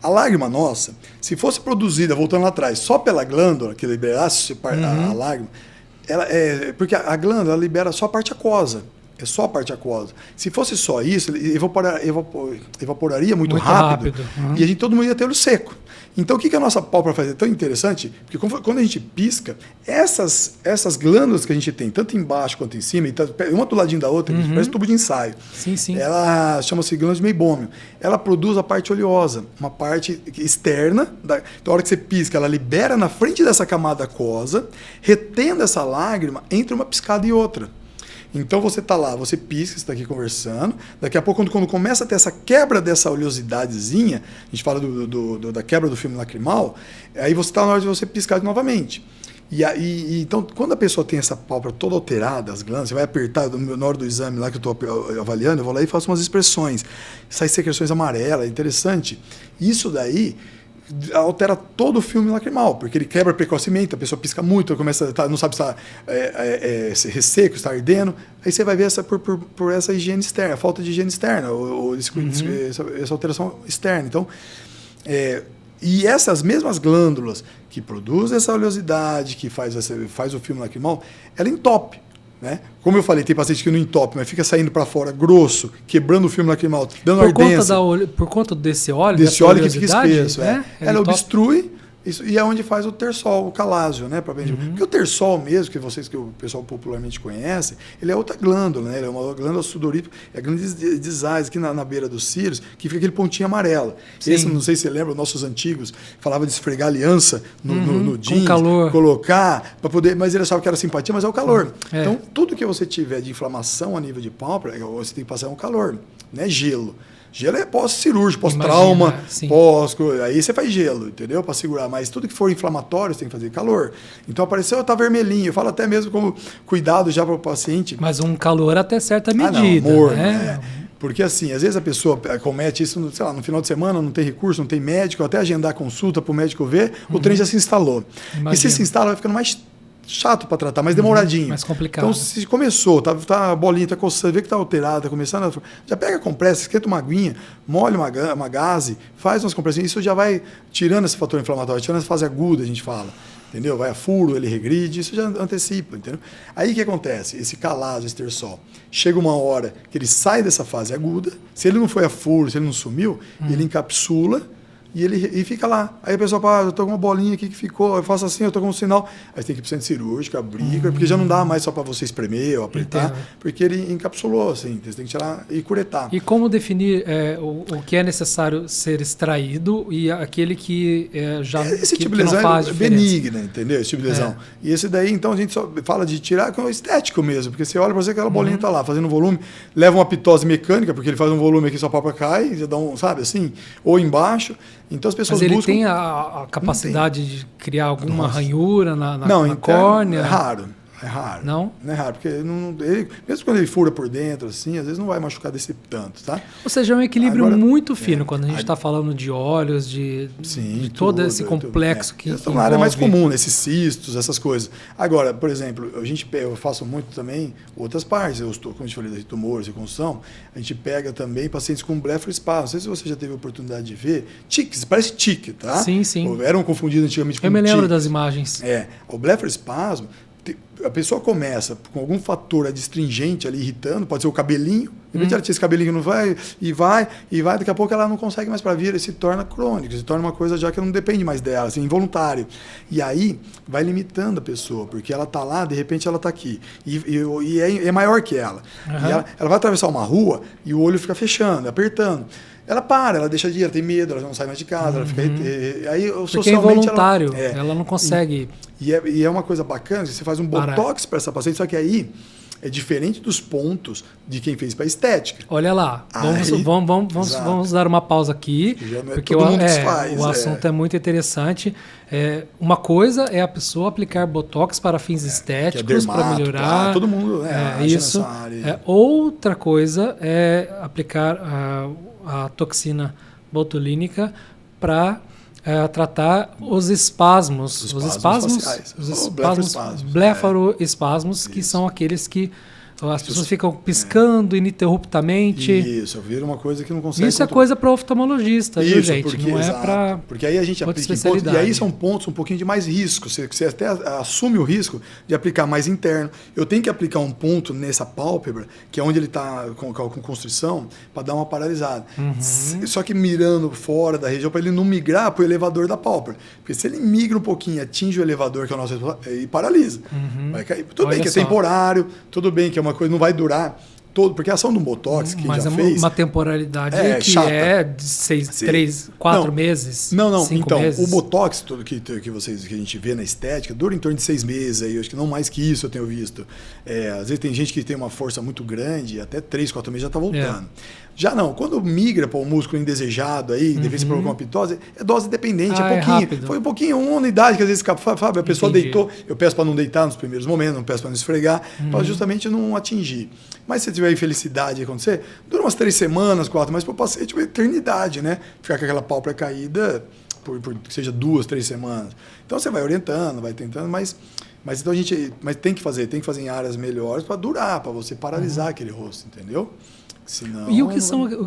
a lágrima nossa, se fosse produzida, voltando lá atrás, só pela glândula, que liberasse a lágrima, porque a glândula libera só a parte aquosa. É só a parte aquosa. Se fosse só isso, ele evaporaria muito rápido. E todo mundo ia ter olho seco. Então, o que a nossa pálpebra faz? É tão interessante, porque quando a gente pisca, essas glândulas que a gente tem, tanto embaixo quanto em cima, uma do ladinho da outra, parece tubo de ensaio. Sim. Ela chama-se glândula de meibômio. Ela produz a parte oleosa, uma parte externa. Então, a hora que você pisca, ela libera na frente dessa camada aquosa, retendo essa lágrima entre uma piscada e outra. Então você está lá, você pisca, você está aqui conversando. Daqui a pouco, quando começa a ter essa quebra dessa oleosidadezinha, a gente fala da quebra do filme lacrimal, aí você está na hora de você piscar novamente. Então, quando a pessoa tem essa pálpebra toda alterada, as glândulas, você vai apertar, na hora do exame lá que eu estou avaliando, eu vou lá e faço umas expressões. Sai secreções amarelas, é interessante. Isso daí altera todo o filme lacrimal, porque ele quebra precocemente, a pessoa pisca muito, começa não sabe se está resseco, está ardendo. Aí você vai ver por essa higiene externa, a falta de higiene externa, ou essa alteração externa. Então, e essas mesmas glândulas que produzem essa oleosidade, que faz o filme lacrimal, ela entope. Né? Como eu falei, tem paciente que não entope, mas fica saindo para fora grosso, quebrando o filme lacrimal, dando ardência. Por conta desse óleo, desse óleo que fica espesso. Né? Ela obstrui isso, e é onde faz o tersol, o calásio, né? Porque o tersol mesmo, que o pessoal popularmente conhece, ele é outra glândula, né? Ele é uma glândula sudorífica, é a glândula de Zeiss, aqui na beira dos cílios, que fica aquele pontinho amarelo. Esse, não sei se você lembra, nossos antigos falavam de esfregar aliança no jeans, calor. Colocar, para poder, mas ele achava que era simpatia, mas é o calor. Então, tudo que você tiver de inflamação a nível de pálpebra, você tem que passar um calor, né? Gelo. Gelo é pós-cirúrgico, pós-trauma, aí você faz gelo, entendeu? Para segurar. Mas tudo que for inflamatório, você tem que fazer calor. Então apareceu, tá vermelhinho. Eu falo até mesmo como cuidado já para o paciente. Mas um calor até certa medida. Não, amor, né? Porque assim, às vezes a pessoa comete isso, sei lá, no final de semana, não tem recurso, não tem médico, até agendar consulta para o médico ver, o trem já se instalou. Imagina. E se instala, vai ficando mais chato para tratar, mais demoradinho. Mais complicado. Então, se começou, a bolinha está coçando, vê que está alterada, está começando, já pega a compressa, esquenta uma aguinha, molha uma gaze, faz umas compressões, isso já vai tirando esse fator inflamatório, tirando essa fase aguda, a gente fala. Entendeu? Vai a furo, ele regride, isso já antecipa, entendeu? Aí o que acontece? Esse calásio, esse tersol, chega uma hora que ele sai dessa fase aguda, se ele não foi a furo, se ele não sumiu, ele encapsula, e fica lá. Aí a pessoa fala, eu tô com uma bolinha aqui que ficou, eu faço assim, eu tô com um sinal. Aí tem que ir pro centro cirúrgico, abrir, porque já não dá mais só para você espremer ou apertar, porque ele encapsulou, assim, você tem que tirar e curetar. E como definir o que é necessário ser extraído e aquele que já esse que, tipo que de lesão não faz é diferença? benigna, entendeu? Esse tipo de lesão. E esse daí, então, a gente só fala de tirar com o estético mesmo, porque você olha para você que aquela bolinha tá lá, fazendo volume, leva uma pitose mecânica, porque ele faz um volume aqui, sua pálpebra cai, já dá sabe assim? Ou embaixo. Então as pessoas Mas ele buscam... tem a capacidade de criar alguma ranhura na córnea? É raro. É raro. Não? Não é raro, porque mesmo quando ele fura por dentro, assim, às vezes não vai machucar desse tanto, tá? Ou seja, é um equilíbrio muito fino quando a gente está falando de óleos, de todo esse complexo que envolve. Na área mais comum, esses cistos, essas coisas. Agora, por exemplo, eu faço muito também outras partes, como eu te falei, de tumores, reconstrução, a gente pega também pacientes com blefaroespasmo. Não sei se você já teve a oportunidade de ver. Tiques, parece tique, tá? Sim, sim. Eram confundidos antigamente com eu me lembro tiques. das imagens. O blefaroespasmo, a pessoa começa com algum fator adstringente ali irritando, pode ser o cabelinho, de repente ela tinha esse cabelinho que não vai, daqui a pouco ela não consegue mais para vir, ele se torna crônico, se torna uma coisa já que não depende mais dela, assim, involuntário. E aí vai limitando a pessoa, porque ela está lá, de repente ela está aqui, e é maior que ela. E ela vai atravessar uma rua e o olho fica fechando, apertando. Ela ela deixa de ir, ela tem medo, ela não sai mais de casa, ela fica... Aí, porque é involuntário, ela não consegue... E é uma coisa bacana, você faz um botox para essa paciente, só que aí é diferente dos pontos de quem fez para estética. Olha lá, vamos dar uma pausa aqui, porque o assunto é muito interessante. Uma coisa é a pessoa aplicar botox para fins estéticos, para melhorar. Todo mundo isso. Outra coisa é aplicar a toxina botulínica para tratar os espasmos blefaroespasmos, que são aqueles que as pessoas ficam piscando ininterruptamente. Isso, vira uma coisa que não consegue... Isso é coisa para oftalmologista, viu, gente? Não é para... Porque aí a gente aplica em pontos, e aí são pontos um pouquinho de mais risco. Você até assume o risco de aplicar mais interno. Eu tenho que aplicar um ponto nessa pálpebra, que é onde ele está com constrição, para dar uma paralisada. Só que mirando fora da região, para ele não migrar para o elevador da pálpebra. Porque se ele migra um pouquinho, atinge o elevador, que é o nosso... e paralisa. Vai cair. Tudo bem que é temporário, tudo bem que é uma coisa, não vai durar todo, porque a ação do Botox que mas já é fez... uma temporalidade que chata. é de 3, 4 meses, Não, 5 então, meses. o Botox todo que a gente vê na estética dura em torno de 6 meses, aí, eu acho que não mais que isso eu tenho visto. Às vezes tem gente que tem uma força muito grande, até 3, 4 meses já está voltando. Já não, quando migra para o músculo indesejado, aí, deve se provocar uma pitose, é dose dependente, é pouquinho. rápido. Foi um pouquinho, uma unidade que às vezes, Fábio, a pessoa Entendi. deitou, eu peço para não deitar nos primeiros momentos, não peço para não esfregar, para justamente não atingir. Mas se tiver infelicidade de acontecer, dura umas 3 semanas, 4, mas para o paciente uma eternidade, né? Ficar com aquela pálpebra caída por que seja 2, 3 semanas. Então você vai orientando, vai tentando, mas então mas tem que fazer em áreas melhores para durar, para você paralisar aquele rosto, entendeu? Senão, E o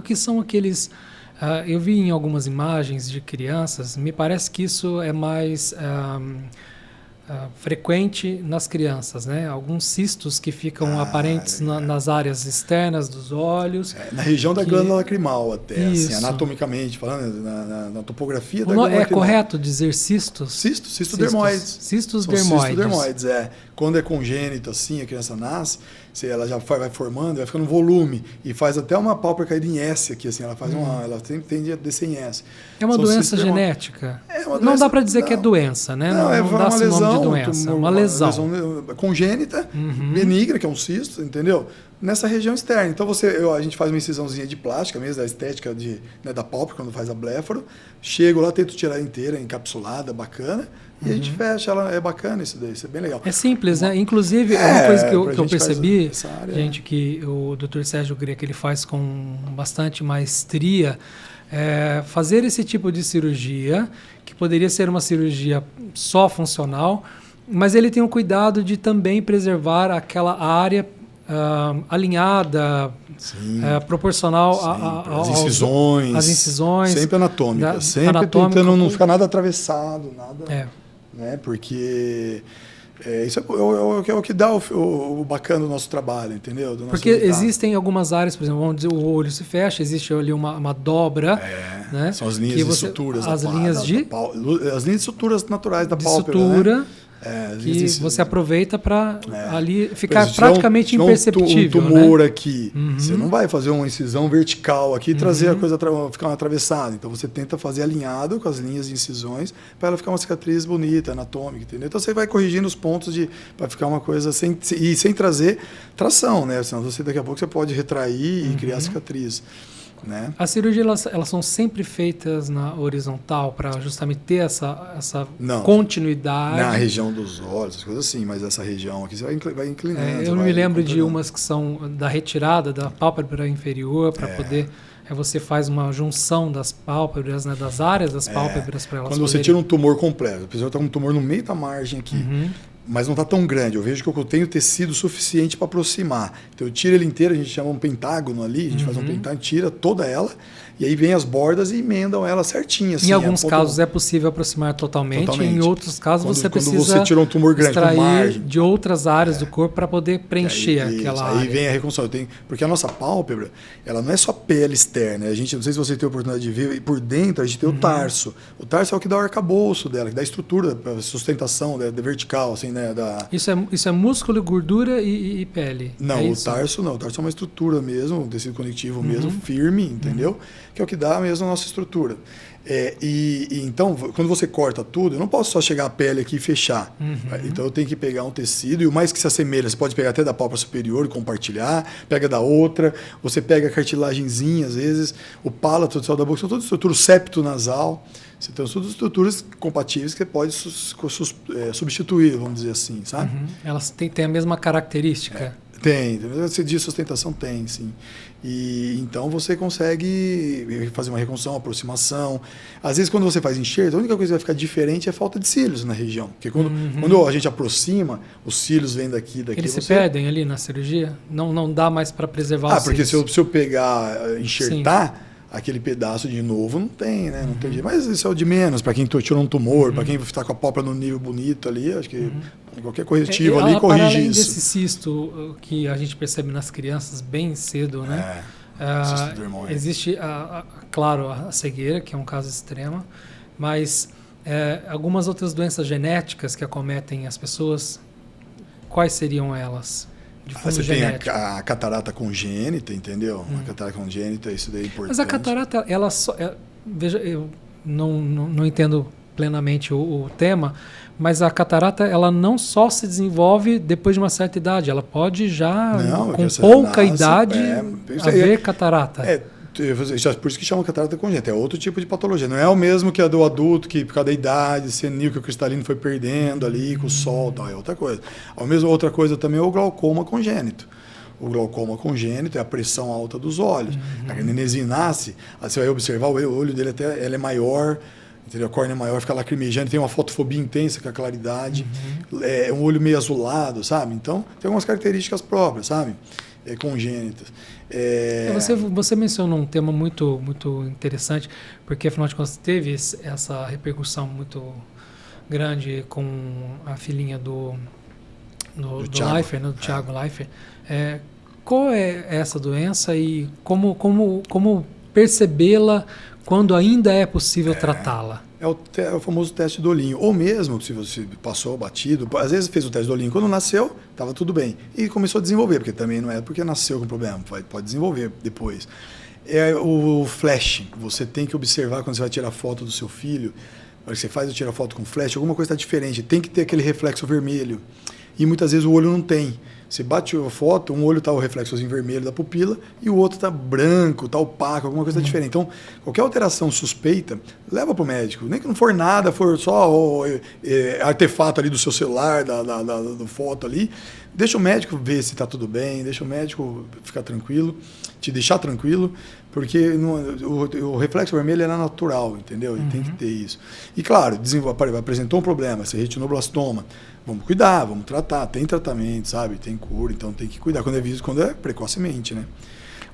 que são aqueles... eu vi em algumas imagens de crianças, me parece que isso é mais frequente nas crianças, né? Alguns cistos que ficam aparentes nas áreas externas dos olhos. Na região da glândula lacrimal até, assim, Isso. anatomicamente falando, na topografia da glândula É lacrimal. correto dizer cistos? Cistos dermoides. Cistos São dermoides. cistos dermoides, Quando é congênito, assim, a criança nasce, ela já vai formando, vai ficando volume e faz até uma pálpebra caída em S aqui, assim, ela faz ela tende a descer em S. É uma São doença cistos genética? uma Não doença- dá para dizer que é não. doença, né? Não, é Não uma dá-se lesão, nome de doença, uma lesão. Congênita, benigna, que é um cisto, entendeu? Nessa região externa. Então a gente faz uma incisãozinha de plástica mesmo, da estética da pálpebra, quando faz a bléfaro. Chego lá, tento tirar inteira, encapsulada, bacana, e a gente fecha ela. É bacana isso daí, isso é bem legal. É simples, né? Inclusive, uma coisa que eu percebi, essa área, gente, que o Dr. Sérgio Greco ele faz com bastante maestria, fazer esse tipo de cirurgia, que poderia ser uma cirurgia só funcional, mas ele tem o cuidado de também preservar aquela área alinhada, proporcional às incisões. As incisões. Sempre anatômica. Sempre tentando não ficar nada atravessado, nada. Né? Porque isso é o que dá o bacana do nosso trabalho, entendeu? Do nosso Porque resultado. existem algumas áreas, por exemplo, vamos dizer, o olho se fecha, existe ali uma dobra. Né? São as linhas de suturas. As linhas de suturas naturais da de pálpebra. Sutura. Né? Que você aproveita para ali ficar praticamente imperceptível. Um tumor aqui, você não vai fazer uma incisão vertical aqui e trazer a coisa ficar atravessada. Então você tenta fazer alinhado com as linhas de incisões para ela ficar uma cicatriz bonita, anatômica, entendeu? Então você vai corrigindo os pontos para ficar uma coisa sem trazer tração, né? Senão daqui a pouco você pode retrair e criar cicatriz. Né? As cirurgias elas são sempre feitas na horizontal para justamente ter essa continuidade. Na região dos olhos, essas coisas assim, mas essa região aqui você vai inclinando. Eu não me lembro de umas que são da retirada da pálpebra inferior para poder. Você faz uma junção das pálpebras, né, das áreas das pálpebras para elas. Quando você tira um tumor completo, a pessoa está com um tumor no meio da margem aqui. Mas não está tão grande. Eu vejo que eu tenho tecido suficiente para aproximar. Então eu tiro ele inteiro, a gente chama um pentágono ali, a gente faz um pentágono, tira toda ela, e aí vem as bordas e emendam ela certinha. Assim, em alguns casos é possível aproximar totalmente. Em outros casos quando precisa você tirou um tumor grande com margem de outras áreas do corpo para poder preencher aquela área. Aí vem a reconstrução. Porque a nossa pálpebra, ela não é só pele externa. A gente, não sei se você tem a oportunidade de ver, e por dentro a gente tem o tarso. O tarso é o que dá o arcabouço dela, que dá estrutura, sustentação vertical, assim, né? Isso é músculo, gordura e pele? Não, o tarso não. O tarso é uma estrutura mesmo, um tecido conectivo mesmo, firme, entendeu? Que é o que dá mesmo a nossa estrutura. Então, quando você corta tudo, eu não posso só chegar a pele aqui e fechar. Então eu tenho que pegar um tecido, e o mais que se assemelha, você pode pegar até da pálpebra superior e compartilhar, pega da outra, você pega a cartilagenzinha, às vezes, o palato do céu da boca, são todas estruturas, septo nasal. Você tem todas estruturas compatíveis que você pode substituir, vamos dizer assim, sabe? Elas têm a mesma característica? Tem, de sustentação tem, sim. E então você consegue fazer uma reconstrução, uma aproximação. Às vezes, quando você faz enxerto, a única coisa que vai ficar diferente é a falta de cílios na região. Porque quando a gente aproxima, os cílios vêm daqui. Eles se perdem ali na cirurgia? Não dá mais para preservar os porque cílios? se eu pegar, enxertar, aquele pedaço de novo não tem, né? Não tem jeito. Mas isso é o de menos, para quem tirou um tumor, para quem está com a pálpebra no nível bonito ali, acho que qualquer corretivo ali corrige para além isso. Desse cisto que a gente percebe nas crianças bem cedo, né? Existe, claro, a cegueira, que é um caso extremo, mas algumas outras doenças genéticas que acometem as pessoas, quais seriam elas? de fundo você genético. tem a catarata congênita, entendeu? A catarata congênita, isso daí é importante. Mas a catarata, ela só... veja, eu não entendo plenamente o tema, mas a catarata, ela não só se desenvolve depois de uma certa idade, ela pode já, com pouca idade, haver catarata. Por isso que chama catarata congênita, é outro tipo de patologia. Não é o mesmo que a do adulto, que por causa da idade, senil, que o cristalino foi perdendo ali com o sol, tal, é outra coisa. Outra coisa também é o glaucoma congênito. O glaucoma congênito é a pressão alta dos olhos. A nenenzinho nasce, você vai observar, o olho dele até ele é maior, entendeu? A córnea é maior, fica lacrimejando, tem uma fotofobia intensa com a claridade, é um olho meio azulado, sabe? Então, tem algumas características próprias, sabe? Congênitas. Você mencionou um tema muito, muito interessante, porque afinal de contas teve essa repercussão muito grande com a filhinha do Leifert, né, do Thiago Leifert. Qual é essa doença e como percebê-la quando ainda é possível tratá-la? É o famoso teste do olhinho. Ou mesmo, se você passou batido, às vezes fez o teste do olhinho quando nasceu, estava tudo bem. E começou a desenvolver, porque também não é porque nasceu com problema, pode desenvolver depois. É o flash. Você tem que observar quando você vai tirar foto do seu filho, quando você tira foto com flash, alguma coisa está diferente. Tem que ter aquele reflexo vermelho. E muitas vezes o olho não tem. Você bate a foto, um olho está o reflexozinho vermelho da pupila e o outro está branco, está opaco, alguma coisa diferente. Então, qualquer alteração suspeita, leva para o médico. Nem que não for nada, for só artefato ali do seu celular, da foto ali. Deixa o médico ver se está tudo bem, deixa o médico ficar tranquilo, te deixar tranquilo, porque o reflexo vermelho é natural, entendeu? E tem que ter isso. E claro, apresentou um problema, se retinoblastoma, vamos cuidar, vamos tratar, tem tratamento, sabe? Tem cura, então tem que cuidar quando é precocemente, né?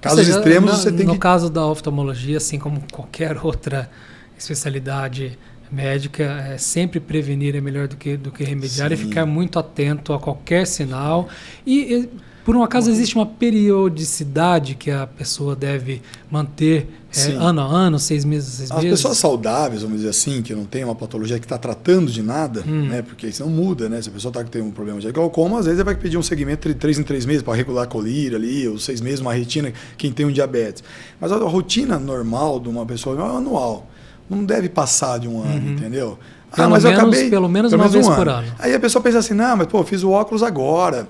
Casos extremos você tem que... No caso da oftalmologia, assim como qualquer outra especialidade médica, sempre prevenir é melhor do que remediar. Sim. E ficar muito atento a qualquer sinal. E por um acaso existe uma periodicidade que a pessoa deve manter ano a ano, 6 meses? As pessoas saudáveis, vamos dizer assim, que não tem uma patologia que está tratando de nada, né? Porque isso não muda, né? Se a pessoa tem um problema de glaucoma, às vezes vai pedir um segmento de 3 em 3 meses para regular a colíria ali, ou 6 meses uma retina, quem tem um diabetes. Mas a rotina normal de uma pessoa é anual. Não deve passar de um ano, entendeu? Pelo menos uma vez por ano. Aí a pessoa pensa assim, não, mas eu fiz o óculos agora.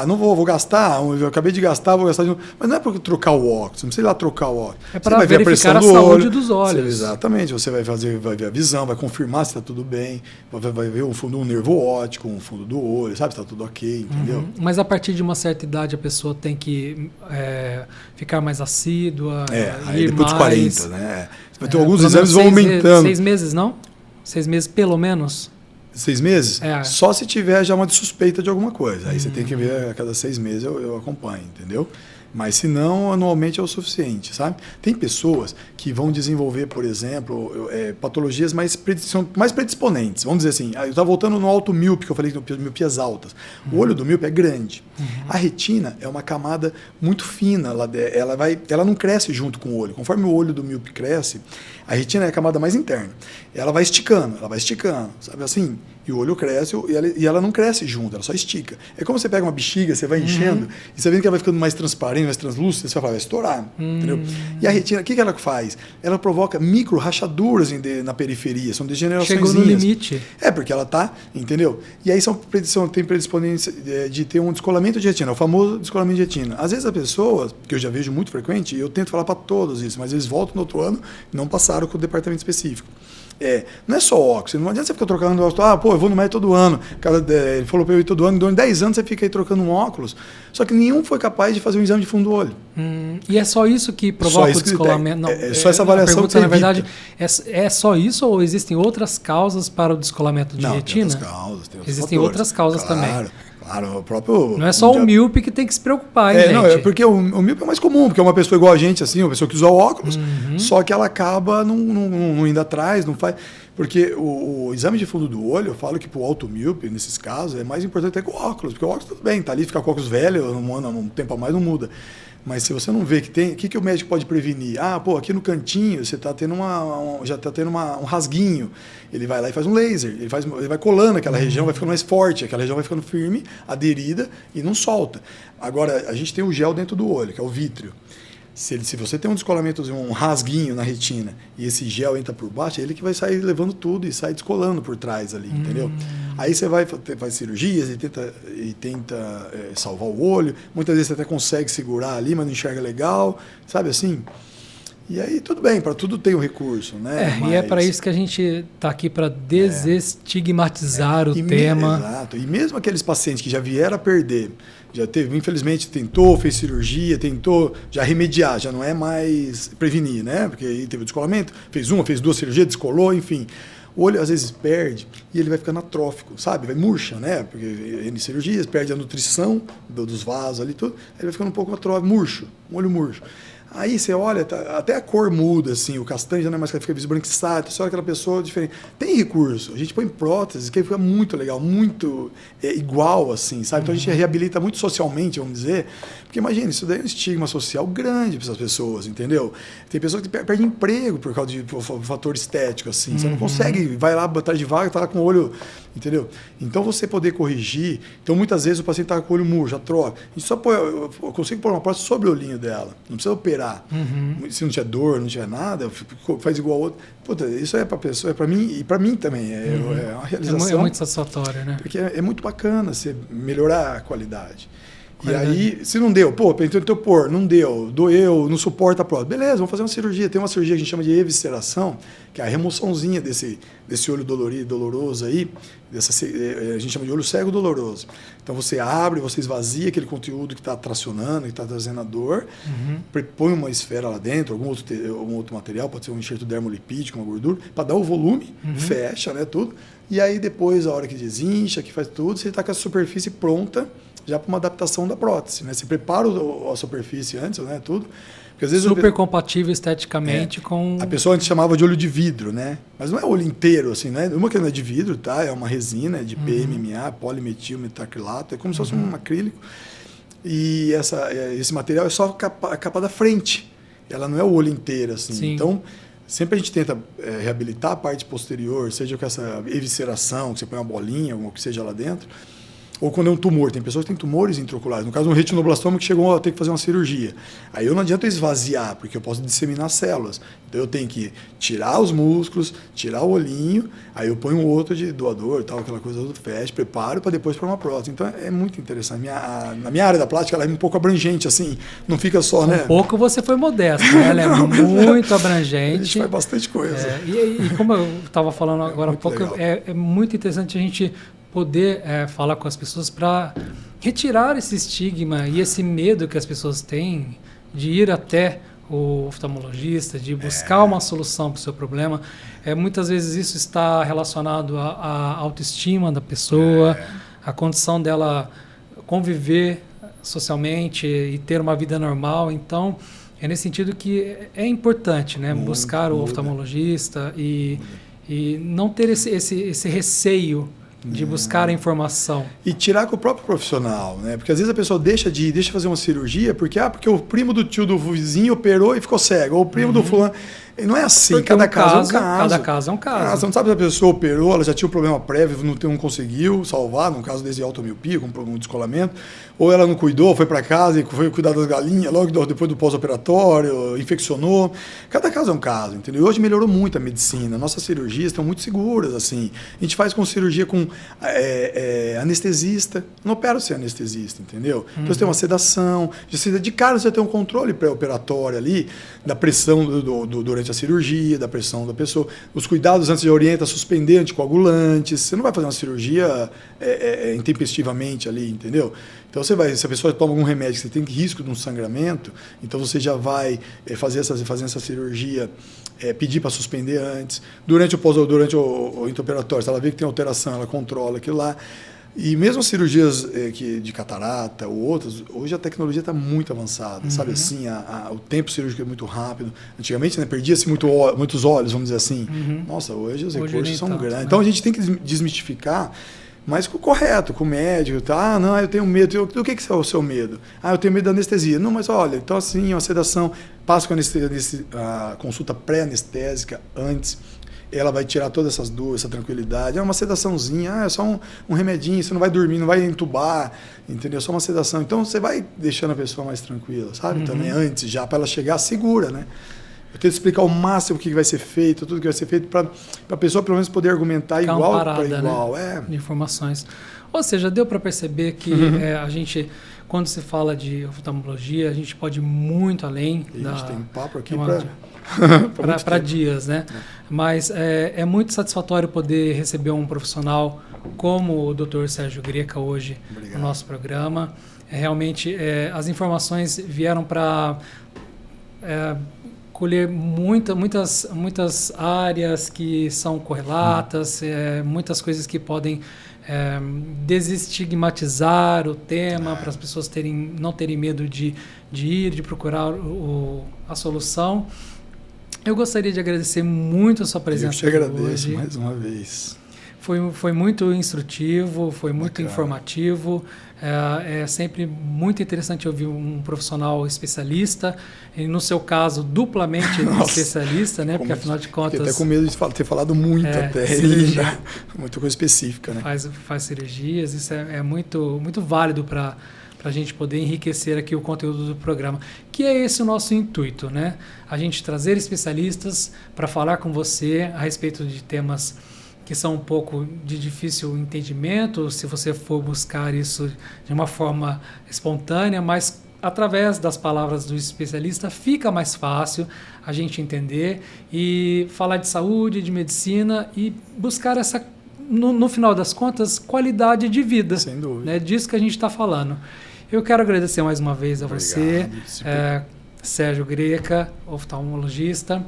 Não vou gastar, eu acabei de gastar, vou gastar de novo. Mas não é para trocar o óculos, não precisa ir lá trocar o óculos. É para verificar a saúde dos olhos. Exatamente, você vai ver a visão, vai confirmar se está tudo bem, vai ver o fundo do nervo óptico, o fundo do olho, sabe se está tudo ok, entendeu? Mas a partir de uma certa idade a pessoa tem que ficar mais assídua, aí depois dos 40, né? Então, alguns exames vão aumentando. 6 meses, não? 6 meses pelo menos? 6 meses? Só se tiver já uma suspeita de alguma coisa. Aí você tem que ver a cada 6 meses eu acompanho, entendeu? Mas se não, anualmente é o suficiente, sabe? Tem pessoas que vão desenvolver, por exemplo, patologias são mais predisponentes. Vamos dizer assim, eu estava voltando no alto míope, que eu falei, miopias altas. O olho do míope é grande. A retina é uma camada muito fina, ela não cresce junto com o olho. Conforme o olho do míope cresce, a retina é a camada mais interna. Ela vai esticando, sabe assim? E o olho cresce e ela não cresce junto, ela só estica. É como você pega uma bexiga, você vai enchendo, e você vê que ela vai ficando mais transparente, mais translúcida, você vai falar, vai estourar, entendeu? E a retina, o que ela faz? Ela provoca micro rachaduras na periferia, são degenerações. Chegou no limite. Porque ela tá, entendeu? E aí tem predisponência de ter um descolamento de retina, o famoso descolamento de retina. Às vezes a pessoa, que eu já vejo muito frequente, e eu tento falar para todos isso, mas eles voltam no outro ano e não passaram com o departamento específico. Não é só óculos, não adianta você ficar trocando óculos, eu vou no médico todo ano. Ele falou para eu ir todo ano, em 10 anos você fica aí trocando um óculos. Só que nenhum foi capaz de fazer um exame de fundo do olho. E é só isso que provoca o descolamento? Só essa avaliação que na verdade, é só isso ou existem outras causas para o descolamento de retina? Tem outras causas, tem outros existem fatores. Outras causas também. Claro, o próprio... Não é só o míope que tem que se preocupar, hein, gente? Não, porque o míope é mais comum, porque é uma pessoa igual a gente, assim, uma pessoa que usa óculos, só que ela acaba não indo atrás, não faz... Porque o exame de fundo do olho, eu falo que para o alto míope, nesses casos, é mais importante até que o óculos, porque o óculos tudo bem, tá ali, fica com o óculos velho, um tempo a mais não muda. Mas se você não vê que tem, o que o médico pode prevenir? Aqui no cantinho você está tendo já está tendo um rasguinho. Ele vai lá e faz um laser, ele vai colando aquela região, vai ficando mais forte, aquela região vai ficando firme, aderida e não solta. Agora, a gente tem o gel dentro do olho, que é o vítreo. Se você tem um descolamento, um rasguinho na retina e esse gel entra por baixo, é ele que vai sair levando tudo e sai descolando por trás ali, entendeu? Aí você faz cirurgias e tenta salvar o olho. Muitas vezes você até consegue segurar ali, mas não enxerga legal, sabe assim? E aí tudo bem, para tudo tem o recurso, né? E é para isso que a gente está aqui, para desestigmatizar o tema. Exato. E mesmo aqueles pacientes que já vieram a perder, já teve, infelizmente, fez cirurgia, tentou já remediar, já não é mais prevenir, né? Porque aí teve o descolamento, fez duas cirurgias, descolou, enfim. O olho às vezes perde e ele vai ficando atrófico, sabe? Vai murcha, né? Porque em cirurgias perde a nutrição dos vasos ali, tudo. Aí vai ficando um pouco atrófico, murcho, um olho murcho. Aí você olha, até a cor muda, assim, o castanho já não é mais, fica esbranquiçado, você olha aquela pessoa diferente. Tem recurso, a gente põe prótese, que fica muito legal, muito igual, assim, sabe? Então a gente reabilita muito socialmente, vamos dizer, porque imagina, isso daí é um estigma social grande para essas pessoas, entendeu? Tem pessoas que perdem emprego por causa de fator estético, assim, você não consegue, vai lá atrás de vaga, tá lá com o olho, entendeu? Então você poder corrigir, então muitas vezes o paciente tá com o olho murcho, atrófico, a gente só eu consigo pôr uma prótese sobre o olhinho dela, não precisa operar. Se não tiver dor, não tiver nada, faz igual ao outro. Puta, isso é para pessoa, é para mim e para mim também. É uma realização. É muito satisfatório, né? Porque é muito bacana você melhorar a qualidade. E aí, se não deu, tentou pôr, não deu, doeu, não suporta a prótese. Beleza, vamos fazer uma cirurgia. Tem uma cirurgia que a gente chama de evisceração, que é a remoçãozinha desse olho doloroso aí, a gente chama de olho cego doloroso. Então você abre, você esvazia aquele conteúdo que está tracionando, que está trazendo a dor, põe uma esfera lá dentro, algum outro material, pode ser um enxerto dermolipídico, uma gordura, para dar o volume, fecha, né, tudo. E aí depois, a hora que desincha, que faz tudo, você está com a superfície pronta, já para uma adaptação da prótese, né? Você prepara a superfície antes, né? Tudo. Porque às vezes super compatível esteticamente com... A pessoa antes chamava de olho de vidro, né? Mas não é olho inteiro, assim, né? Uma que não é de vidro, tá? É uma resina, é de PMMA, polimetil metacrilato, é como se fosse um acrílico. E esse material é só a capa da frente. Ela não é o olho inteiro, assim. Sim. Então, sempre a gente tenta reabilitar a parte posterior, seja com essa evisceração, que você põe uma bolinha, ou o que seja lá dentro, ou quando é um tumor. Tem pessoas que têm tumores intraoculares. No caso, um retinoblastoma que chegou a ter que fazer uma cirurgia. Aí eu não adianta esvaziar, porque eu posso disseminar células. Então eu tenho que tirar os músculos, tirar o olhinho, aí eu ponho um outro de doador, tal, aquela coisa do fecho, preparo para depois para uma prótese. Então é muito interessante. Na minha área da plástica, ela é um pouco abrangente, assim, não fica só, né? Um pouco você foi modesto, né? Ela é muito abrangente. A gente faz bastante coisa. E como eu estava falando agora há pouco, é muito interessante a gente poder falar com as pessoas para retirar esse estigma e esse medo que as pessoas têm de ir até o oftalmologista, de buscar uma solução para o seu problema. Muitas vezes isso está relacionado à autoestima da pessoa, à condição dela conviver socialmente e ter uma vida normal. Então, é nesse sentido que é importante, né, buscar o oftalmologista e não ter esse receio de buscar a informação. E tirar com o próprio profissional, né? Porque às vezes a pessoa deixa de fazer uma cirurgia porque o primo do tio do vizinho operou e ficou cego, ou o primo do fulano. E não é assim, porque cada caso é um caso. Cada caso é um caso. Você não sabe se a pessoa operou, ela já tinha um problema prévio, não conseguiu salvar, no caso desse automiopia, com um descolamento, ou ela não cuidou, foi para casa e foi cuidar das galinhas, logo depois do pós-operatório, infeccionou. Cada caso é um caso, entendeu? E hoje melhorou muito a medicina, nossas cirurgias estão muito seguras, assim. A gente faz com cirurgia com anestesista, não opera sem anestesista, entendeu? Então você tem uma sedação, de cara você tem um controle pré-operatório ali, da pressão durante a cirurgia, da pressão da pessoa, os cuidados antes de orientar, suspender anticoagulantes, você não vai fazer uma cirurgia intempestivamente ali, entendeu? Então se a pessoa toma algum remédio que você tem risco de um sangramento, então você já vai fazer essa cirurgia, pedir para suspender antes, durante o intraoperatório, se ela vê que tem alteração, ela controla aquilo lá. E mesmo cirurgias de catarata ou outras, hoje a tecnologia está muito avançada, sabe assim, o tempo cirúrgico é muito rápido. Antigamente, né, perdia-se muitos olhos, vamos dizer assim. Nossa, hoje os recursos são grandes. Né? Então a gente tem que desmistificar Mas correto, com o médico, tá? Ah, não, eu tenho medo. Do que é o seu medo? Ah, eu tenho medo da anestesia. Não, mas olha, então assim, uma sedação, passa com a consulta pré-anestésica antes, ela vai tirar todas essas dores, essa tranquilidade. É uma sedaçãozinha, é só um remedinho, você não vai dormir, não vai entubar, entendeu? Só uma sedação. Então você vai deixando a pessoa mais tranquila, sabe? Também antes, já para ela chegar segura, né? Eu tento explicar ao máximo o que vai ser feito, tudo que vai ser feito, para a pessoa pelo menos poder argumentar Ficar igual parada, para igual. Né? De informações. Ou seja, deu para perceber que a gente, quando se fala de oftalmologia, a gente pode ir muito além. A gente tem papo aqui para dias, né? Mas é muito satisfatório poder receber um profissional como o Dr. Sérgio Greca hoje no nosso programa. Realmente, as informações vieram para colher muitas áreas que são correlatas, muitas coisas que podem desestigmatizar o tema para as pessoas não terem medo de procurar a solução. Eu gostaria de agradecer muito a sua presença. Eu te agradeço hoje. Mais uma vez. Foi muito instrutivo, foi muito informativo. É sempre muito interessante ouvir um profissional especialista, e no seu caso, duplamente especialista, né? Porque afinal de contas... Fiquei até com medo de ter falado muito até. Cirurgia. Muita coisa específica, né? Faz cirurgias, isso é muito válido para a gente poder enriquecer aqui o conteúdo do programa, que é esse o nosso intuito, né? A gente trazer especialistas para falar com você a respeito de temas que são um pouco de difícil entendimento, se você for buscar isso de uma forma espontânea, mas através das palavras do especialista fica mais fácil a gente entender e falar de saúde, de medicina e buscar essa, no final das contas, qualidade de vida. Sem dúvida. Né? Disso que a gente está falando. Eu quero agradecer mais uma vez a você, Sérgio Greca, oftalmologista,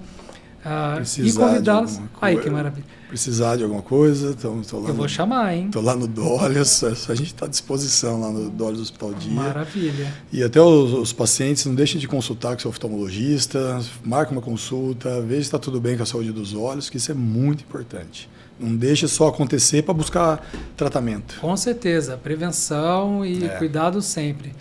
e convidá-los. Aí, que maravilha. Precisar de alguma coisa, tô lá. Eu vou chamar, hein? Estou lá no Dólios, a gente está à disposição lá no Dólios Hospital Dia. Maravilha. E até os pacientes não deixem de consultar com o seu oftalmologista, marca uma consulta, veja se está tudo bem com a saúde dos olhos, que isso é muito importante. Não deixe só acontecer para buscar tratamento. Com certeza, prevenção e cuidado sempre.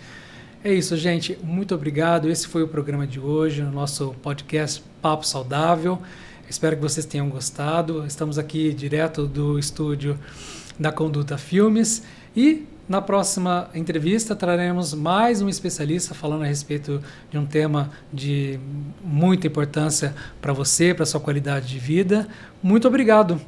É isso, gente. Muito obrigado. Esse foi o programa de hoje, no nosso podcast Papo Saudável. Espero que vocês tenham gostado. Estamos aqui direto do estúdio da Conduta Filmes. E na próxima entrevista traremos mais um especialista falando a respeito de um tema de muita importância para você, para a sua qualidade de vida. Muito obrigado.